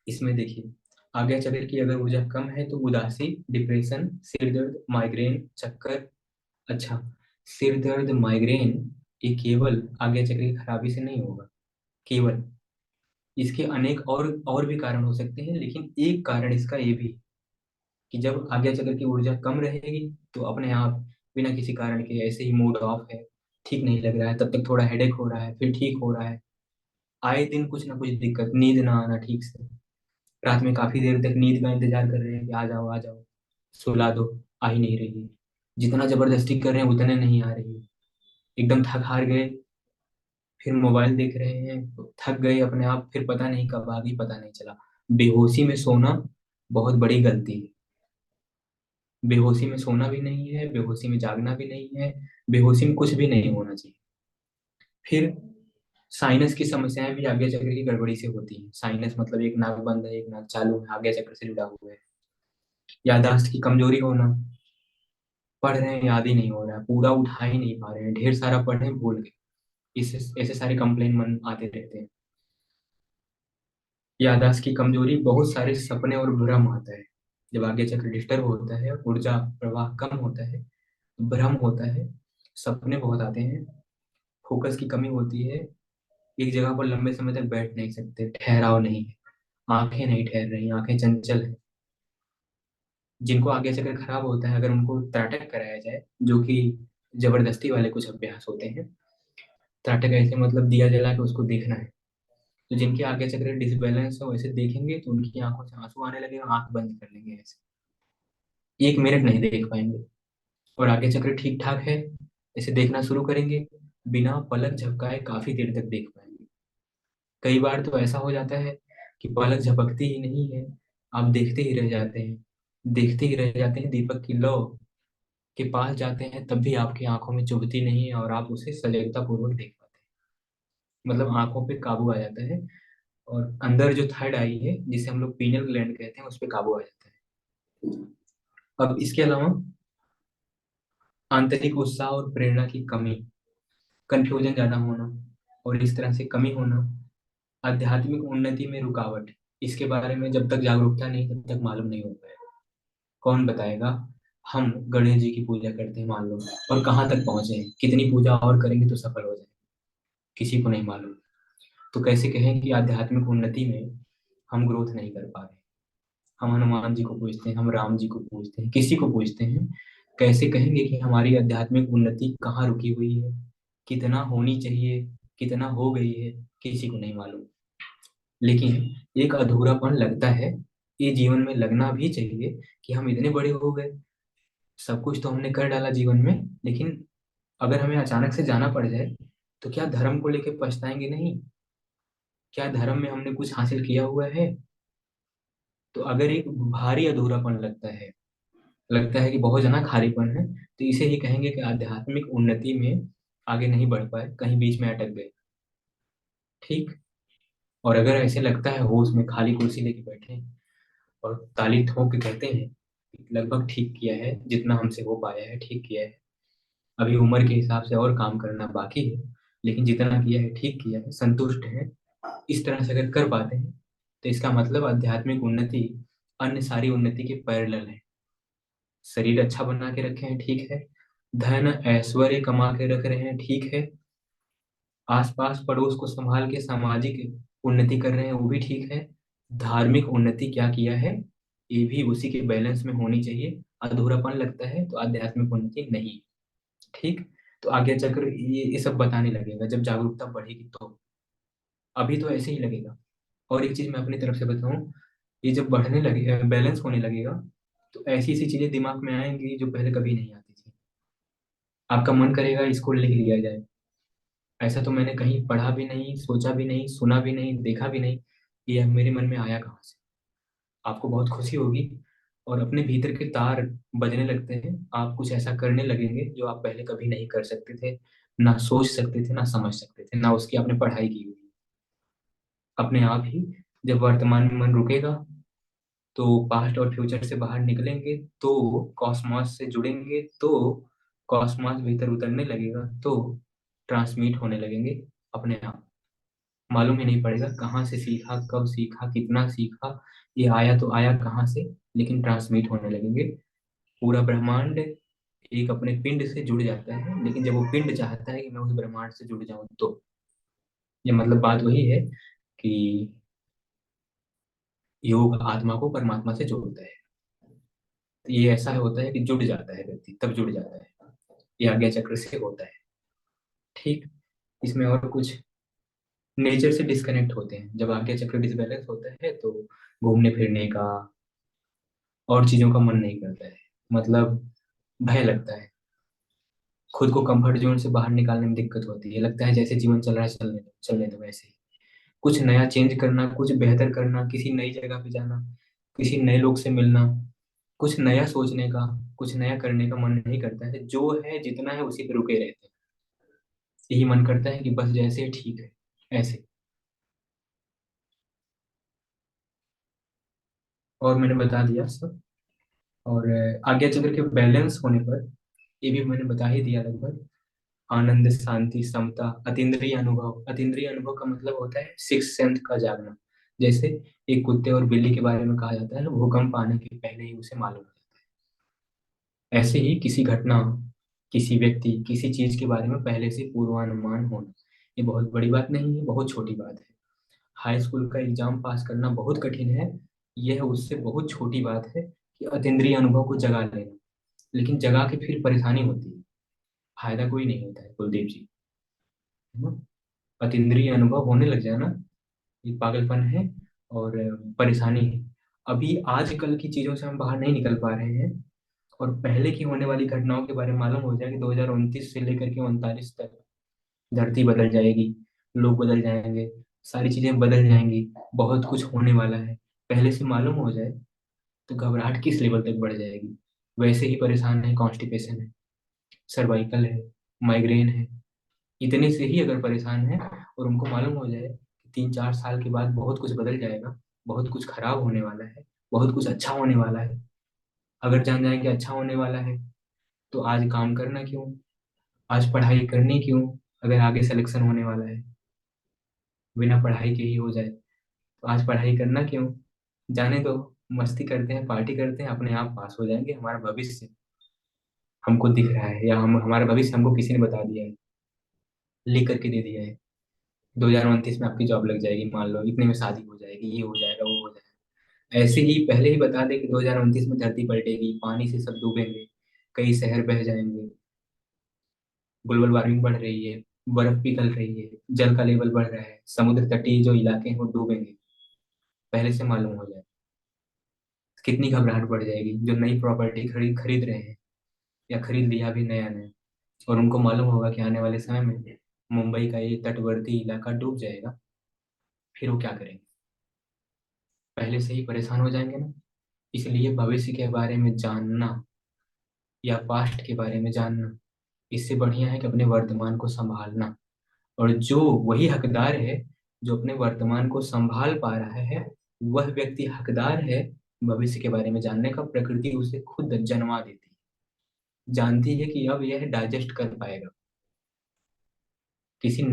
इसमें देखिए, आज्ञा चक्र की अगर ऊर्जा कम है तो उदासी, डिप्रेशन, सिर दर्द, माइग्रेन, चक्कर। अच्छा, सिर दर्द, माइग्रेन, ये केवल आज्ञा चक्र की खराबी से नहीं होगा, केवल। इसके अनेक और भी कारण हो सकते हैं, लेकिन एक कारण इसका ये भी, कि जब आज्ञा चक्र की ऊर्जा कम रहेगी तो अपने आप बिना किसी कारण के ऐसे ही मूड ऑफ है, ठीक नहीं लग रहा है, तब तक थोड़ा हेडेक हो रहा है, फिर ठीक हो रहा है, आए दिन कुछ ना कुछ दिक्कत, नींद ना आना ठीक से, रात में काफी देर तक नींद का इंतजार कर रहे हैं कि आ जाओ, सुला दो, आ ही नहीं रही, जितना जबरदस्ती कर रहे हैं उतने नहीं आ रही, एकदम थक हार गए, फिर मोबाइल देख रहे हैं, थक गए अपने आप, फिर पता नहीं कब आ गई, पता नहीं चला। बेहोशी में सोना बहुत बड़ी गलती है। बेहोशी में सोना भी नहीं है, बेहोशी में जागना भी नहीं है, बेहोशी में कुछ भी नहीं होना चाहिए। फिर साइनस की समस्याएं भी आज्ञा चक्र की गड़बड़ी से होती हैं। साइनस मतलब एक नाक बंद है, एक नाक चालू है, आज्ञा चक्र से जुड़ा हुआ है। याददाश्त की कमजोरी होना, पढ़ रहे हैं याद ही नहीं हो रहा है, पूरा उठा ही नहीं पा रहे हैं, ढेर सारा पढ़े भूल गए, इससे ऐसे सारे कंप्लेन मन आते रहते हैं। याददाश्त की कमजोरी, बहुत सारे सपने और भ्रम आता है। जब आज्ञा चक्र डिस्टर्ब होता है, ऊर्जा प्रवाह कम होता है, भ्रम होता है, सपने बहुत आते हैं, फोकस की कमी होती है, एक जगह पर लंबे समय तक बैठ नहीं सकते, ठहराव नहीं है, आंखें नहीं ठहर रही, आंखें चंचल है। जिनको आगे चक्कर खराब होता है, अगर उनको त्राटक कराया जाए, जो कि जबरदस्ती वाले कुछ अभ्यास होते हैं, त्राटक ऐसे मतलब दिया जला के उसको देखना है। तो जिनके आगे चक्र डिसबैलेंस है वैसे देखेंगे तो उनकी आंखों से आंसू आने लगे, आंख बंद कर लेंगे, ऐसे 1 मिनट नहीं देख पाएंगे। और आगे चक्र ठीक ठाक है, ऐसे देखना शुरू करेंगे, बिना पलक झपकाए काफी देर तक देख पाएंगे। कई बार तो ऐसा हो जाता है कि पलक झपकती ही नहीं है, आप देखते ही रह जाते हैं, देखते ही रह जाते हैं, दीपक की लौ के पास जाते हैं तब भी आपकी आंखों में चुभती नहीं है और आप उसे सजगता पूर्वक देख पाते हैं। मतलब आंखों पे काबू आ जाता है, और अंदर जो थर्ड आई है जिसे हम लोग पीनियल ग्लैंड कहते हैं, उस पे काबू आ जाता है। अब इसके अलावा आंतरिक उत्साह और प्रेरणा की कमी, कंफ्यूजन ज्यादा होना और इस तरह से कमी होना, आध्यात्मिक उन्नति में रुकावट, इसके बारे में जब तक जागरूकता नहीं तब तक मालूम नहीं होता है। कौन बताएगा? हम गणेश जी की पूजा करते हैं मान लो, और कहाँ तक पहुंचे हैं, कितनी पूजा और करेंगे तो सफल हो जाए, किसी को नहीं मालूम। तो कैसे कहें कि आध्यात्मिक उन्नति में हम ग्रोथ नहीं कर पा रहे? हम हनुमान जी को पूजते हैं, हम राम जी को पूजते हैं, किसी को पूजते हैं, कैसे कहेंगे कि हमारी आध्यात्मिक उन्नति कहाँ रुकी हुई है, कितना होनी चाहिए, कितना हो गई है, किसी को नहीं मालूम। लेकिन एक अधूरापन लगता है, ये जीवन में लगना भी चाहिए कि हम इतने बड़े हो गए, सब कुछ तो हमने कर डाला जीवन में, लेकिन अगर हमें अचानक से जाना पड़ जाए तो क्या धर्म को लेकर पछताएंगे नहीं? क्या धर्म में हमने कुछ हासिल किया हुआ है? तो अगर एक भारी अधूरापन लगता है कि बहुत जना खालीपन है, तो इसे ही कहेंगे कि आध्यात्मिक उन्नति में आगे नहीं बढ़ पाए, कहीं बीच में अटक गए। ठीक। और अगर ऐसे लगता है होश में खाली कुर्सी लेके बैठे हैं और ताली ठोक के कहते हैं कि लगभग ठीक किया है, जितना हमसे हो पाया है ठीक किया है, अभी उम्र के हिसाब से और काम करना बाकी है, लेकिन जितना किया है ठीक किया है, संतुष्ट है, इस तरह से अगर कर पाते हैं तो इसका मतलब आध्यात्मिक उन्नति अन्य सारी उन्नति के पैरेलल है। शरीर अच्छा बना के रखे हैं, ठीक है। धन ऐश्वर्य कमा के रख रहे हैं, ठीक है। आसपास पड़ोस को संभाल के सामाजिक उन्नति कर रहे हैं, वो भी ठीक है। धार्मिक उन्नति क्या किया है, ये भी उसी के बैलेंस में होनी चाहिए। अधूरापन लगता है तो आध्यात्मिक उन्नति नहीं। ठीक। तो आज्ञा चक्र ये सब बताने लगेगा जब जागरूकता बढ़ेगी तो। अभी तो ऐसे ही लगेगा। और एक चीज मैं अपनी तरफ से बताऊं, ये जब बढ़ने लगे, बैलेंस होने लगेगा, तो ऐसी ऐसी चीजें दिमाग में आएंगी जो पहले कभी नहीं आती थी। आपका मन करेगा इसको लिख लिया जाए। ऐसा तो मैंने कहीं पढ़ा भी नहीं, सोचा भी नहीं, सुना भी नहीं, देखा भी नहीं, ये मेरे मन में आया कहाँ से? आपको बहुत खुशी होगी, और अपने भीतर के तार बजने लगते हैं, आप कुछ ऐसा करने लगेंगे जो आप पहले कभी नहीं कर सकते थे, ना सोच सकते थे, ना समझ सकते थे, ना उसकी आपने पढ़ाई की हुई। अपने आप ही जब वर्तमान में मन रुकेगा तो पास्ट और फ्यूचर से बाहर निकलेंगे, तो कॉस्मॉस से जुड़ेंगे, तो कॉस्मॉस भीतर उतरने लगेगा, तो ट्रांसमिट होने लगेंगे अपने आप। मालूम ही नहीं पड़ेगा कहाँ से सीखा, कब सीखा, कितना सीखा, ये आया तो आया कहाँ से, लेकिन ट्रांसमिट होने लगेंगे। पूरा ब्रह्मांड एक अपने पिंड से जुड़ जाता है, लेकिन जब वो पिंड चाहता है कि मैं उस ब्रह्मांड से जुड़ जाऊं, तो ये मतलब बात वही है कि योग आत्मा को परमात्मा से जोड़ता है। तो ये ऐसा होता है कि जुड़ जाता है व्यक्ति, तब जुड़ जाता है। ये आज्ञा चक्र से होता है। ठीक। इसमें और कुछ नेचर से डिस्कनेक्ट होते हैं जब आज्ञा चक्र डिसबैलेंस होता है, तो घूमने फिरने का और चीजों का मन नहीं करता है, मतलब भय लगता है, खुद को कंफर्ट जोन से बाहर निकालने में दिक्कत होती है, लगता है जैसे जीवन चल रहा है चलने दो वैसे ही। कुछ नया चेंज करना, कुछ बेहतर करना, किसी नई जगह पे जाना, किसी नए लोग से मिलना, कुछ नया सोचने का, कुछ नया करने का मन नहीं करता है, जो है जितना है उसी पे रुके रहते हैं। यही मन करता है कि बस जैसे ठीक है ऐसे। और मैंने बता दिया सब। और आज्ञा चक्र के बैलेंस होने पर ये भी मैंने बता ही दिया लगभग। आनंद, शांति, समता, अतीन्द्रिय अनुभव। अतीन्द्रिय अनुभव का मतलब होता है सिक्स सेंस का जागना। जैसे एक कुत्ते और बिल्ली के बारे में कहा जाता है ना, भूकंप आने के पहले ही उसे मालूम हो जाता है। ऐसे ही किसी घटना, किसी व्यक्ति, किसी चीज के बारे में पहले से पूर्वानुमान होना, ये बहुत बड़ी बात नहीं है, बहुत छोटी बात है। हाई स्कूल का एग्जाम पास करना बहुत कठिन है, यह उससे बहुत छोटी बात है कि अतीन्द्रिय अनुभव को जगा लेना। लेकिन जगा के फिर परेशानी होती है, फायदा कोई नहीं होता है कुलदीप जी, है ना? अतीन्द्रिय अनुभव होने लग जाए ना, ये पागलपन है और परेशानी है। अभी आजकल की चीजों से हम बाहर नहीं निकल पा रहे हैं, और पहले की होने वाली घटनाओं के बारे में मालूम हो जाए कि 2029 से लेकर के 39 तक धरती बदल जाएगी, लोग बदल जाएंगे, सारी चीजें बदल जाएंगी, बहुत कुछ होने वाला है, पहले से मालूम हो जाए तो घबराहट किस लेवल तक बढ़ जाएगी। वैसे ही परेशान है, कॉन्स्टिपेशन है, सर्वाइकल है, माइग्रेन है, इतने से ही अगर परेशान है और उनको मालूम हो जाए कि 3-4 साल के बाद बहुत कुछ बदल जाएगा, बहुत कुछ खराब होने वाला है, बहुत कुछ अच्छा होने वाला है, अगर जान जाए कि अच्छा होने वाला है तो आज काम करना क्यों, आज पढ़ाई करनी क्यों, अगर आगे सिलेक्शन होने वाला है, बिना पढ़ाई के ही हो जाए तो आज पढ़ाई करना क्यों, जाने दो, मस्ती करते हैं, पार्टी करते हैं, अपने आप पास हो जाएंगे, हमारा भविष्य हमको दिख रहा है, या हम हमारा भविष्य हमको किसी ने बता दिया है, लिख करके दे दिया है। 2029 में आपकी जॉब लग जाएगी, मान लो इतने में शादी हो जाएगी, ये हो जाएगा, वो हो जाएगा, ऐसे ही पहले ही बता दे कि 2029 में धरती पलटेगी, पानी से सब डूबेंगे, कई शहर बह जाएंगे, ग्लोबल वार्मिंग बढ़ रही है, बर्फ पिघल रही है, जल का लेवल बढ़ रहा है, समुद्र तटीय जो इलाके हैं वो डूबेंगे, पहले से मालूम हो जाए, कितनी घबराहट बढ़ जाएगी जो नई प्रॉपर्टी खरीद खरीद रहे हैं या खरीद लिया भी नया नया, और उनको मालूम होगा कि आने वाले समय में मुंबई का ये तटवर्ती इलाका डूब जाएगा, फिर वो क्या करेंगे, पहले से ही परेशान हो जाएंगे ना। इसलिए भविष्य के बारे में जानना या पास्ट के बारे में जानना, इससे बढ़िया है कि अपने वर्तमान को संभालना, और जो वही हकदार है जो अपने वर्तमान को संभाल पा रहा है, वह व्यक्ति हकदार है भविष्य के बारे में जानने का। प्रकृति उसे खुद जन्मा देती है, जानती है कि अब यह डाइजेस्ट कर पाएगा। किसी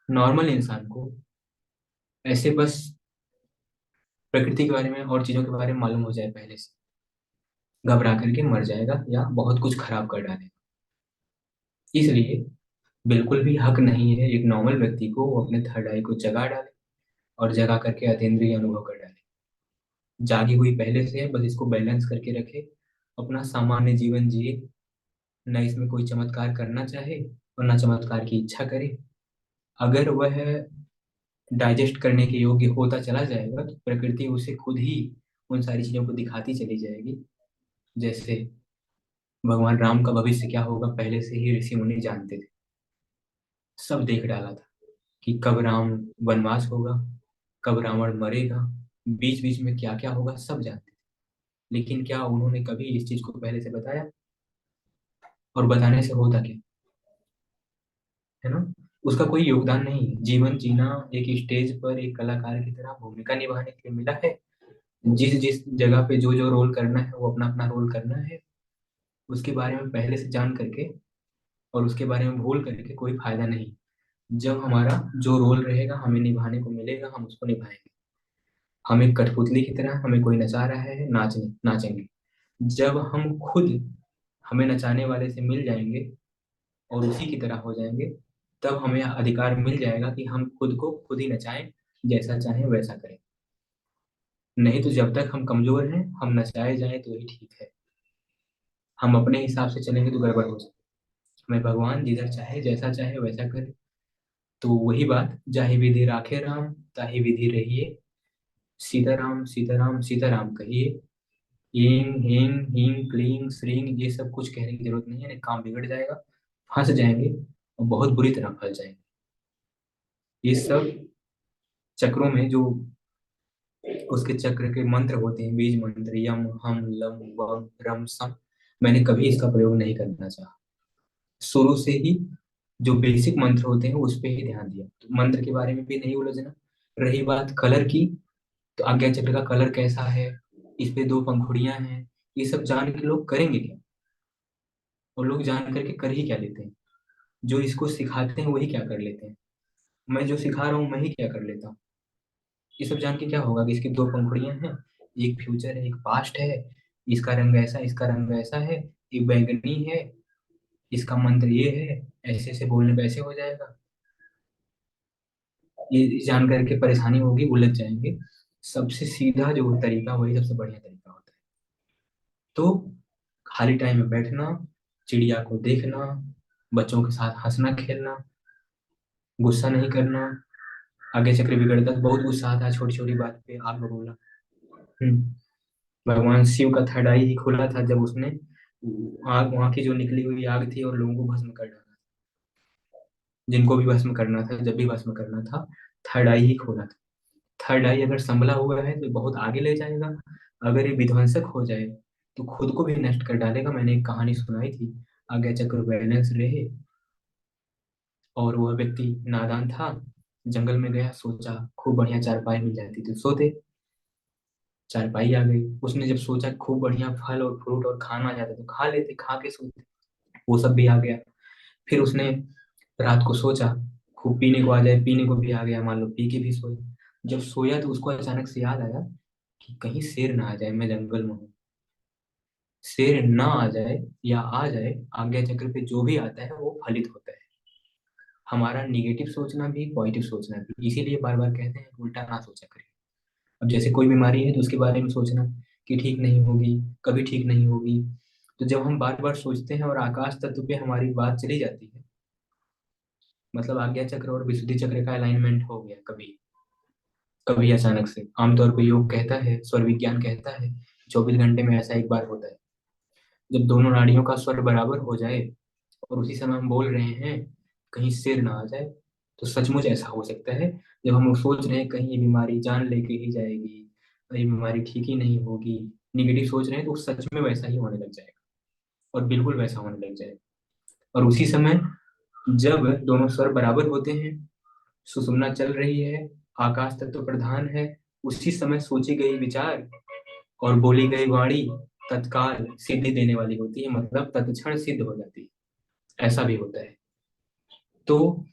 नॉर्मल इंसान को ऐसे बस प्रकृति के बारे में और चीजों के बारे में मालूम हो जाए पहले से, घबरा करके मर जाएगा या बहुत कुछ खराब कर डालेगा। इसलिए बिल्कुल भी हक नहीं है एक नॉर्मल व्यक्ति को वो अपने थर्ड आई को जगा डाले और जगा करके अतीन्द्रिय अनुभव कर डाले। जागी हुई पहले से है, बस इसको बैलेंस करके रखे, अपना सामान्य जीवन जिए, न इसमें कोई चमत्कार करना चाहे और न चमत्कार की इच्छा करे। अगर वह डाइजेस्ट करने के योग्य होता चला जाएगा तो प्रकृति उसे खुद ही उन सारी चीजों को दिखाती चली जाएगी। जैसे भगवान राम का भविष्य क्या होगा पहले से ही ऋषि मुनि जानते थे, सब देख डाला था कि कब राम वनवास होगा, कब रावण मरेगा, बीच बीच में क्या क्या होगा, सब जानते थे। लेकिन क्या उन्होंने कभी इस चीज को पहले से बताया, और बताने से होता क्या, है ना। उसका कोई योगदान नहीं है, जीवन जीना एक स्टेज पर एक कलाकार की तरह भूमिका निभाने के लिए मिला है। जिस जिस जगह पे जो जो रोल करना है वो अपना अपना रोल करना है, उसके बारे में पहले से जान करके और उसके बारे में भूल करके कोई फायदा नहीं। जब हमारा जो रोल रहेगा हमें निभाने को मिलेगा, हम उसको निभाएंगे। हम एक कठपुतली की तरह, हमें कोई नचा रहा है, नाचेंगे। जब हम खुद हमें नचाने वाले से मिल जाएंगे और उसी की तरह हो जाएंगे, तब हमें अधिकार मिल जाएगा कि हम खुद को खुद ही नचाएं, जैसा चाहें वैसा करें। नहीं तो जब तक हम कमजोर हैं, हम नचाए जाएं तो ही ठीक है, हम अपने हिसाब से चलेंगे तो गड़बड़ हो जाए। हमें भगवान जिधर चाहे जैसा चाहे वैसा करे। तो वही बात, जाहि विधि राखे राम ताहि विधि रहिए, सीताराम सीताराम सीताराम कहिए। हींग हींग हींग क्लींग श्रींग ये सब कुछ कहने की जरूरत नहीं है, नहीं काम बिगड़ जाएगा, फंस जाएंगे और बहुत बुरी तरह फंस जाएंगे। ये सब चक्रों में जो उसके चक्र के मंत्र होते हैं, बीज मंत्र, यम हम लम वम रम सम, मैंने कभी इसका प्रयोग नहीं करना चाहा। शुरू से ही जो बेसिक मंत्र होते हैं उस पे ही ध्यान दिया, तो मंत्र के बारे में भी नहीं उलझना। रही बात कलर की, तो आज्ञा चक्र का कलर कैसा है, इस पे 2 पंखुड़ियां हैं, ये सब जान के लोग करेंगे क्या, और लोग जान करके कर ही क्या लेते हैं। जो इसको सिखाते हैं वही क्या कर लेते हैं, मैं जो सिखा रहा हूँ मैं ही क्या कर लेता हूँ। ये सब जान के क्या होगा कि इसकी 2 पंखुड़ियां हैं, एक फ्यूचर है एक पास्ट है, इसका रंग ऐसा इसका रंग ऐसा है, ये बैंगनी है, इसका मंत्र ये है, ऐसे ऐसे बोलने पे ऐसे हो जाएगा। ये जान करके परेशानी होगी, उलझ जाएंगे। सबसे सीधा जो तरीका वही सबसे बढ़िया तरीका होता है। तो खाली टाइम में बैठना, चिड़िया को देखना, बच्चों के साथ हंसना खेलना, गुस्सा नहीं करना। आगे चक्र बिगड़ता तो बहुत गुस्सा आता है, छोटी छोटी बात पे आग बबूला। हम्म, भगवान शिव का थर्ड आई ही खुला था जब उसने आग, वहां की जो निकली हुई आग थी और लोगों को भस्म कर डाला। जिनको भी भस्म करना था, जब भी भस्म करना था, थर्ड आई ही खोला था। थर्ड आई अगर संभला हुआ है तो बहुत आगे ले जाएगा, अगर ये विध्वंसक हो जाए तो खुद को भी नष्ट कर डालेगा। मैंने एक कहानी सुनाई थी, आज्ञा चक्र बैलेंस रहे और वह व्यक्ति नादान था, जंगल में गया, सोचा खूब बढ़िया चारपाई मिल जाती तो सोते। चारपाई आ गई, उसने जब सोचा खूब बढ़िया फल और फ्रूट और खाना आ जाता तो खा लेते, खा के सोते, वो सब भी आ गया। फिर उसने रात को सोचा खूब पीने को आ जाए, पीने को भी आ गया, मान लो पी के भी सोया। जब सोया तो उसको अचानक से याद आया कि कहीं शेर ना आ जाए, मैं जंगल में हूँ। शेर ना आ जाए या आ जाए, आज्ञा चक्र पे जो भी आता है वो फलित होता है। हमारा निगेटिव सोचना भी, पॉजिटिव सोचना भी, इसीलिए बार बार कहते हैं कि उल्टा ना सोचा करें। अब जैसे कोई बीमारी है तो उसके बारे में सोचना कि ठीक नहीं होगी, कभी ठीक नहीं होगी। तो जब हम बार बार सोचते हैं और आकाश तत्व पे हमारी बात चली जाती है, मतलब आज्ञा चक्र और विशुद्धि चक्र का अलाइनमेंट हो गया कभी कभी अचानक से। आमतौर पर योग कहता है, स्वर विज्ञान कहता है 24 घंटे में ऐसा एक बार होता है, जब दोनों नाड़ियों का स्वर बराबर हो जाए और उसी समय हम बोल रहे हैं, कहीं सिर ना आ जाए। तो सचमुच ऐसा हो सकता है, जब हम सोच रहे हैं कहीं ये बीमारी जान लेके ही जाएगी, ये बीमारी ठीक ही नहीं होगी, निगेटिव सोच रहे हैं, तो सच में वैसा ही होने लग जाएगा, और बिल्कुल वैसा होने लग जाएगा। और उसी समय जब दोनों स्वर बराबर होते हैं, सुषुम्ना चल रही है, आकाश तत्व प्रधान है, उसी समय सोची गई विचार और बोली गई वाणी तत्काल सिद्धि देने वाली होती है, मतलब तत्क्षण सिद्ध हो जाती है। ऐसा भी होता है। तो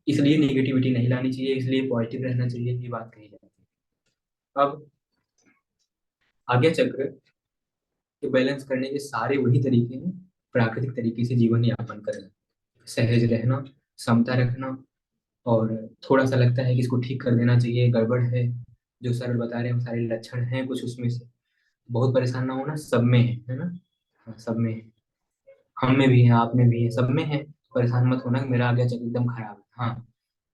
इसलिए नेगेटिविटी नहीं लानी चाहिए, इसलिए पॉजिटिव रहना चाहिए, ये बात कही जाती है। अब आज्ञा चक्र के बैलेंस करने के सारे वही तरीके हैं, प्राकृतिक तरीके से जीवन यापन करना, सहज रहना, समता रखना, और थोड़ा सा लगता है कि इसको ठीक कर देना चाहिए, गड़बड़ है, जो सर बता रहे हैं वो सारे लक्षण हैं कुछ उसमें से, बहुत परेशान ना होना, सब में है ना। हाँ, सब में है, हम में भी है, आप में भी है, सब में है। परेशान मत होना कि मेरा आज्ञा चक्र एकदम खराब है। हाँ,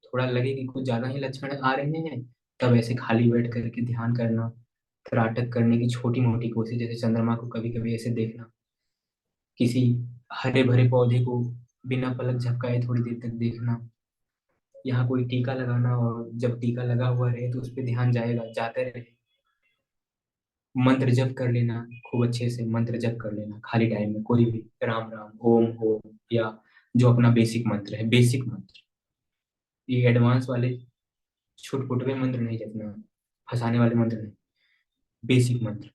थोड़ा लगे कि कुछ ज्यादा ही लक्षण आ रहे हैं, तब ऐसे खाली बैठ करके ध्यान करना, त्राटक करने की छोटी मोटी कोशिश, जैसे चंद्रमा को कभी कभी ऐसे देखना, किसी हरे भरे पौधे को बिना पलक झपकाए थोड़ी देर तक देखना, यहाँ कोई टीका लगाना, और जब टीका लगा हुआ रहे तो उस पर ध्यान जाएगा, जाते रहे। मंत्र जप कर लेना, खूब अच्छे से मंत्र जप कर लेना खाली टाइम में, कोई भी राम राम, ओम ओम, या जो अपना बेसिक मंत्र है, बेसिक मंत्र, ये एडवांस वाले छुटपुटवे मंत्र नहीं जपना, फंसाने वाले मंत्र नहीं, बेसिक मंत्र।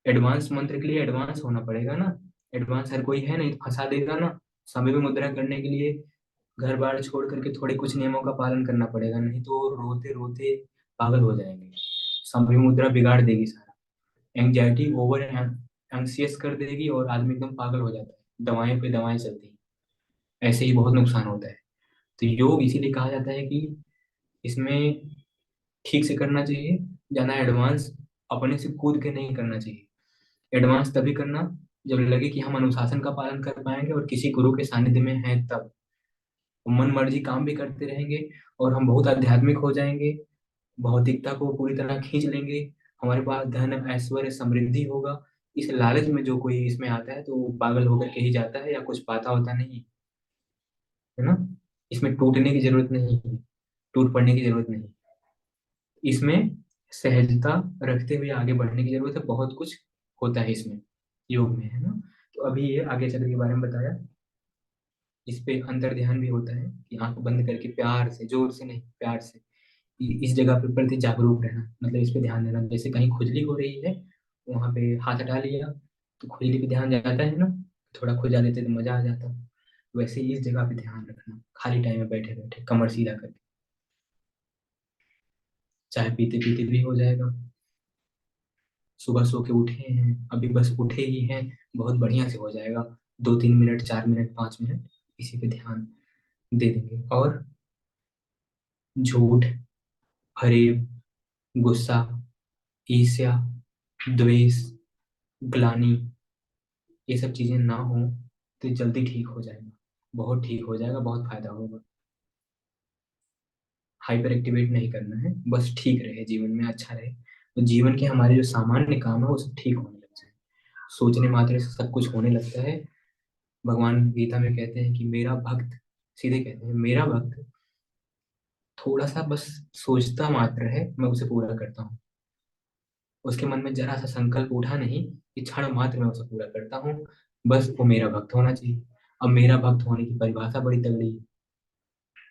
एडवांस मंत्र के लिए एडवांस होना पड़ेगा ना, एडवांस हर कोई है नहीं तो फंसा देगा ना। समय में मुद्रा करने के लिए घर बार छोड़ करके थोड़े कुछ नियमों का पालन करना पड़ेगा, नहीं तो रोते रोते पागल हो जाएंगे। समय मुद्रा बिगाड़ देगी सारा, एंग्जाइटी ओवर एंग्सियस कर देगी और आदमी एकदम पागल हो जाता है, दवाएं पे दवाएं चलती हैं, ऐसे ही बहुत नुकसान होता है। तो योग इसीलिए कहा जाता है कि इसमें ठीक से करना चाहिए, ज्यादा एडवांस अपने से कूद के नहीं करना चाहिए। एडवांस तभी करना जब लगे कि हम अनुशासन का पालन कर पाएंगे और किसी गुरु के सानिध्य में हैं तब। मन मर्जी काम भी करते रहेंगे और हम बहुत आध्यात्मिक हो जाएंगे, भौतिकता को पूरी तरह खींच लेंगे, हमारे पास धन ऐश्वर्य समृद्धि होगा। इस लालच में जो कोई इसमें आता है तो वो पागल होकर के ही जाता है, या कुछ पाता होता नहीं है ना। इसमें टूटने की जरूरत नहीं है, टूट पड़ने की जरूरत नहीं, इसमें सहजता रखते हुए आगे बढ़ने की जरूरत है। बहुत कुछ होता है इसमें, योग में, है ना। तो अभी ये आगे चक्र के बारे में बताया, इस पे अंतर ध्यान भी होता है कि आंख बंद करके प्यार से, जोर से नहीं, प्यार से इस जगह पे प्रति जागरूक रहना, मतलब इस पे ध्यान देना। जैसे कहीं खुजली हो रही है, वहां पे हाथ हटा लिया तो खुजली पे ध्यान जाता है ना, थोड़ा खुजा लेते तो मजा आ जाता। वैसे ही इस जगह पे ध्यान रखना, खाली टाइम में बैठे बैठे कमर सीधा करके, चाहे पीते पीते भी हो जाएगा। सुबह सो के उठे हैं, अभी बस उठे ही हैं, बहुत बढ़िया से हो जाएगा। 2-3 मिनट, 4 मिनट, 5 मिनट इसी पे ध्यान दे देंगे। और झूठ, फरेब, गुस्सा, ईर्ष्या, द्वेष, ग्लानि, ये सब चीजें ना हो तो जल्दी ठीक हो जाएगा, बहुत ठीक हो जाएगा, बहुत फायदा होगा। हाइपर एक्टिवेट नहीं करना है, बस ठीक रहे, जीवन में अच्छा रहे, तो जीवन के हमारे जो सामान्य काम है वो सब ठीक होने लग जाए। सोचने मात्र से सब कुछ होने लगता है। भगवान गीता में कहते हैं कि मेरा भक्त सीधे कहते हैं मेरा भक्त थोड़ा सा बस सोचता मात्र है, मैं उसे पूरा करता हूँ। उसके मन में जरा सा संकल्प उठा नहीं कि क्षण मात्र में उसे पूरा करता हूँ, बस वो मेरा भक्त होना चाहिए। अब मेरा भक्त होने की परिभाषा बड़ी तगड़ी है।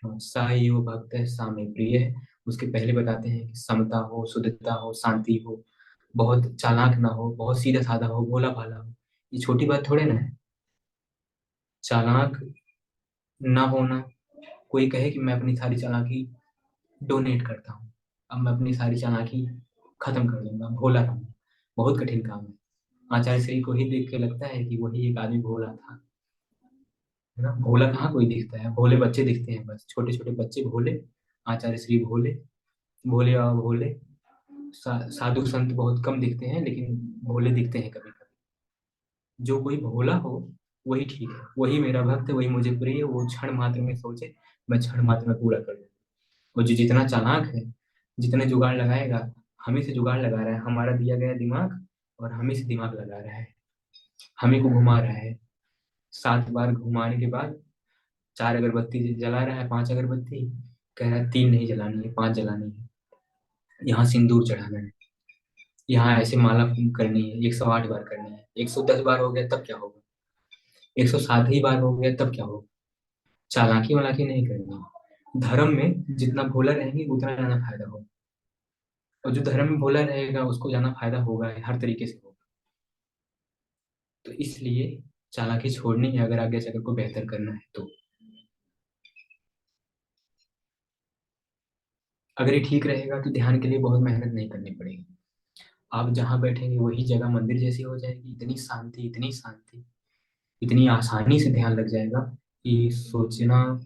हाँ, सा ये वो भक्त है, सा में प्रिय है। उसके पहले बताते हैं कि समता हो, शुद्धता हो, शांति हो, बहुत चालाक ना हो, बहुत सीधा साधा हो, भोला भाला हो। ये छोटी बात थोड़े ना है। चालाक ना होना, कोई कहे कि मैं अपनी सारी चालाकी डोनेट करता हूँ, अब मैं अपनी सारी चालाकी खत्म कर दूंगा, भोला रहूंगा, बहुत कठिन काम है। आचार्य श्री को ही देख के लगता है कि वही एक आदमी भोला था, है ना। भोला कहाँ कोई दिखता है, भोले बच्चे दिखते हैं, बस छोटे छोटे बच्चे भोले। आचार्य श्री भोले, भोले बाबा भोले। साधु संत बहुत कम दिखते हैं, लेकिन भोले दिखते हैं कभी कभी। जो कोई भोला हो वही ठीक है, वही मेरा भक्त है, वही मुझे प्रिय है। वो क्षण मात्र में सोचे, मैं क्षण मात्र में पूरा कर दूँ। और जो जितना चालाक है, जितने जुगाड़ लगाएगा, हम ही से जुगाड़ लगा रहा है, हमारा दिया गया दिमाग, और हम ही से दिमाग लगा रहा है, हम ही को घुमा रहा है। 7 बार घुमाने के बाद 4 अगरबत्ती जला रहा है, 5 अगरबत्ती, कह रहा है 3 नहीं जलानी है, 5 जलानी है। यहाँ सिंदूर चढ़ाना है, यहाँ ऐसे माला करनी है, 108 बार करनी है। 110 बार हो गया तब क्या होगा, 107 ही बार हो गया तब क्या होगा। चालाकी वालाकी नहीं करनी है। धर्म में जितना भोला रहेंगे उतना ज्यादा फायदा होगा, और जो धर्म में भोला रहेगा उसको ज्यादा फायदा होगा, हर तरीके से होगा। तो इसलिए चालाकी छोड़नी है अगर आगे जगह को बेहतर करना है तो। अगर ये ठीक रहेगा तो ध्यान के लिए बहुत मेहनत नहीं करनी पड़ेगी। आप जहाँ बैठेंगे वही जगह मंदिर जैसी हो जाएगी, इतनी शांति, इतनी शांति, इतनी आसानी से ध्यान लग जाएगा कि सोचना,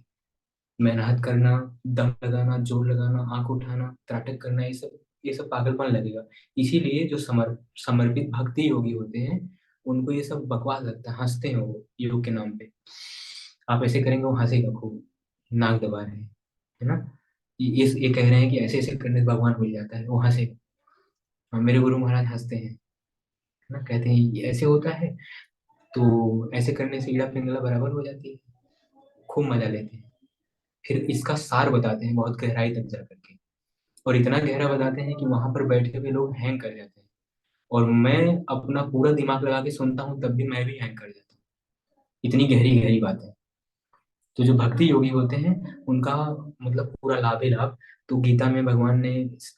मेहनत करना, दम लगाना, जोर लगाना, आंख उठाना, त्राटक करना, ये सब पागलपन लगेगा। इसीलिए जो समर्पित भक्ति योगी होते हैं उनको ये सब बकवास लगता है, हंसते हैं वो योग के नाम पे। आप ऐसे करेंगे वो हंसेगा खूब, नाक दबा रहे हैं, है ना। ये कह रहे हैं कि ऐसे ऐसे करने से भगवान मिल जाता है, वो हंसेगा। हाँ, मेरे गुरु महाराज हंसते हैं, है ना, कहते हैं ये ऐसे होता है, तो ऐसे करने से ईड़ा पिंगला बराबर हो जाती है। खूब मजा लेते हैं। फिर इसका सार बताते हैं बहुत गहराई तक जा करके, और इतना गहरा बताते हैं कि वहां पर बैठे हुए लोग हैंग कर जाते हैं। और मैं अपना पूरा दिमाग लगा के सुनता हूँ तब भी मैं भी हैंग कर जाता हूँ। इतनी गहरी गहरी बात है। तो जो भक्ति योगी होते हैं उनका मतलब पूरा लाभ ही लाभ। तो गीता में भगवान ने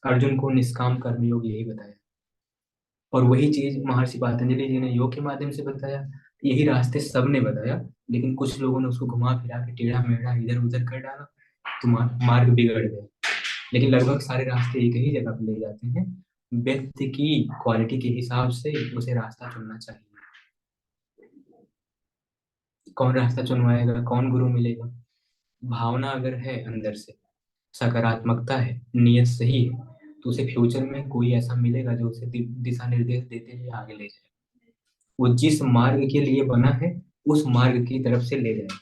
अर्जुन को निष्काम कर्मयोग यही बताया, और वही चीज महर्षि पतंजलि जी ने योग के माध्यम से बताया। यही रास्ते सबने बताया, लेकिन कुछ लोगों ने उसको घुमा फिरा के टेढ़ा मेढ़ा इधर उधर कर डाला, तो मार्ग बिगड़ गए। लेकिन लगभग सारे रास्ते एक ही जगह पे ले जाते हैं। व्यक्ति की क्वालिटी के हिसाब से उसे रास्ता चुनना चाहिए। कौन रास्ता चुनवाएगा, कौन गुरु मिलेगा। भावना अगर है अंदर से, सकारात्मकता है, नियत सही है, तो उसे फ्यूचर में कोई ऐसा मिलेगा जो उसे दिशा निर्देश देते हुए आगे ले जाए। वो जिस मार्ग के लिए बना है उस मार्ग की तरफ से ले जाए।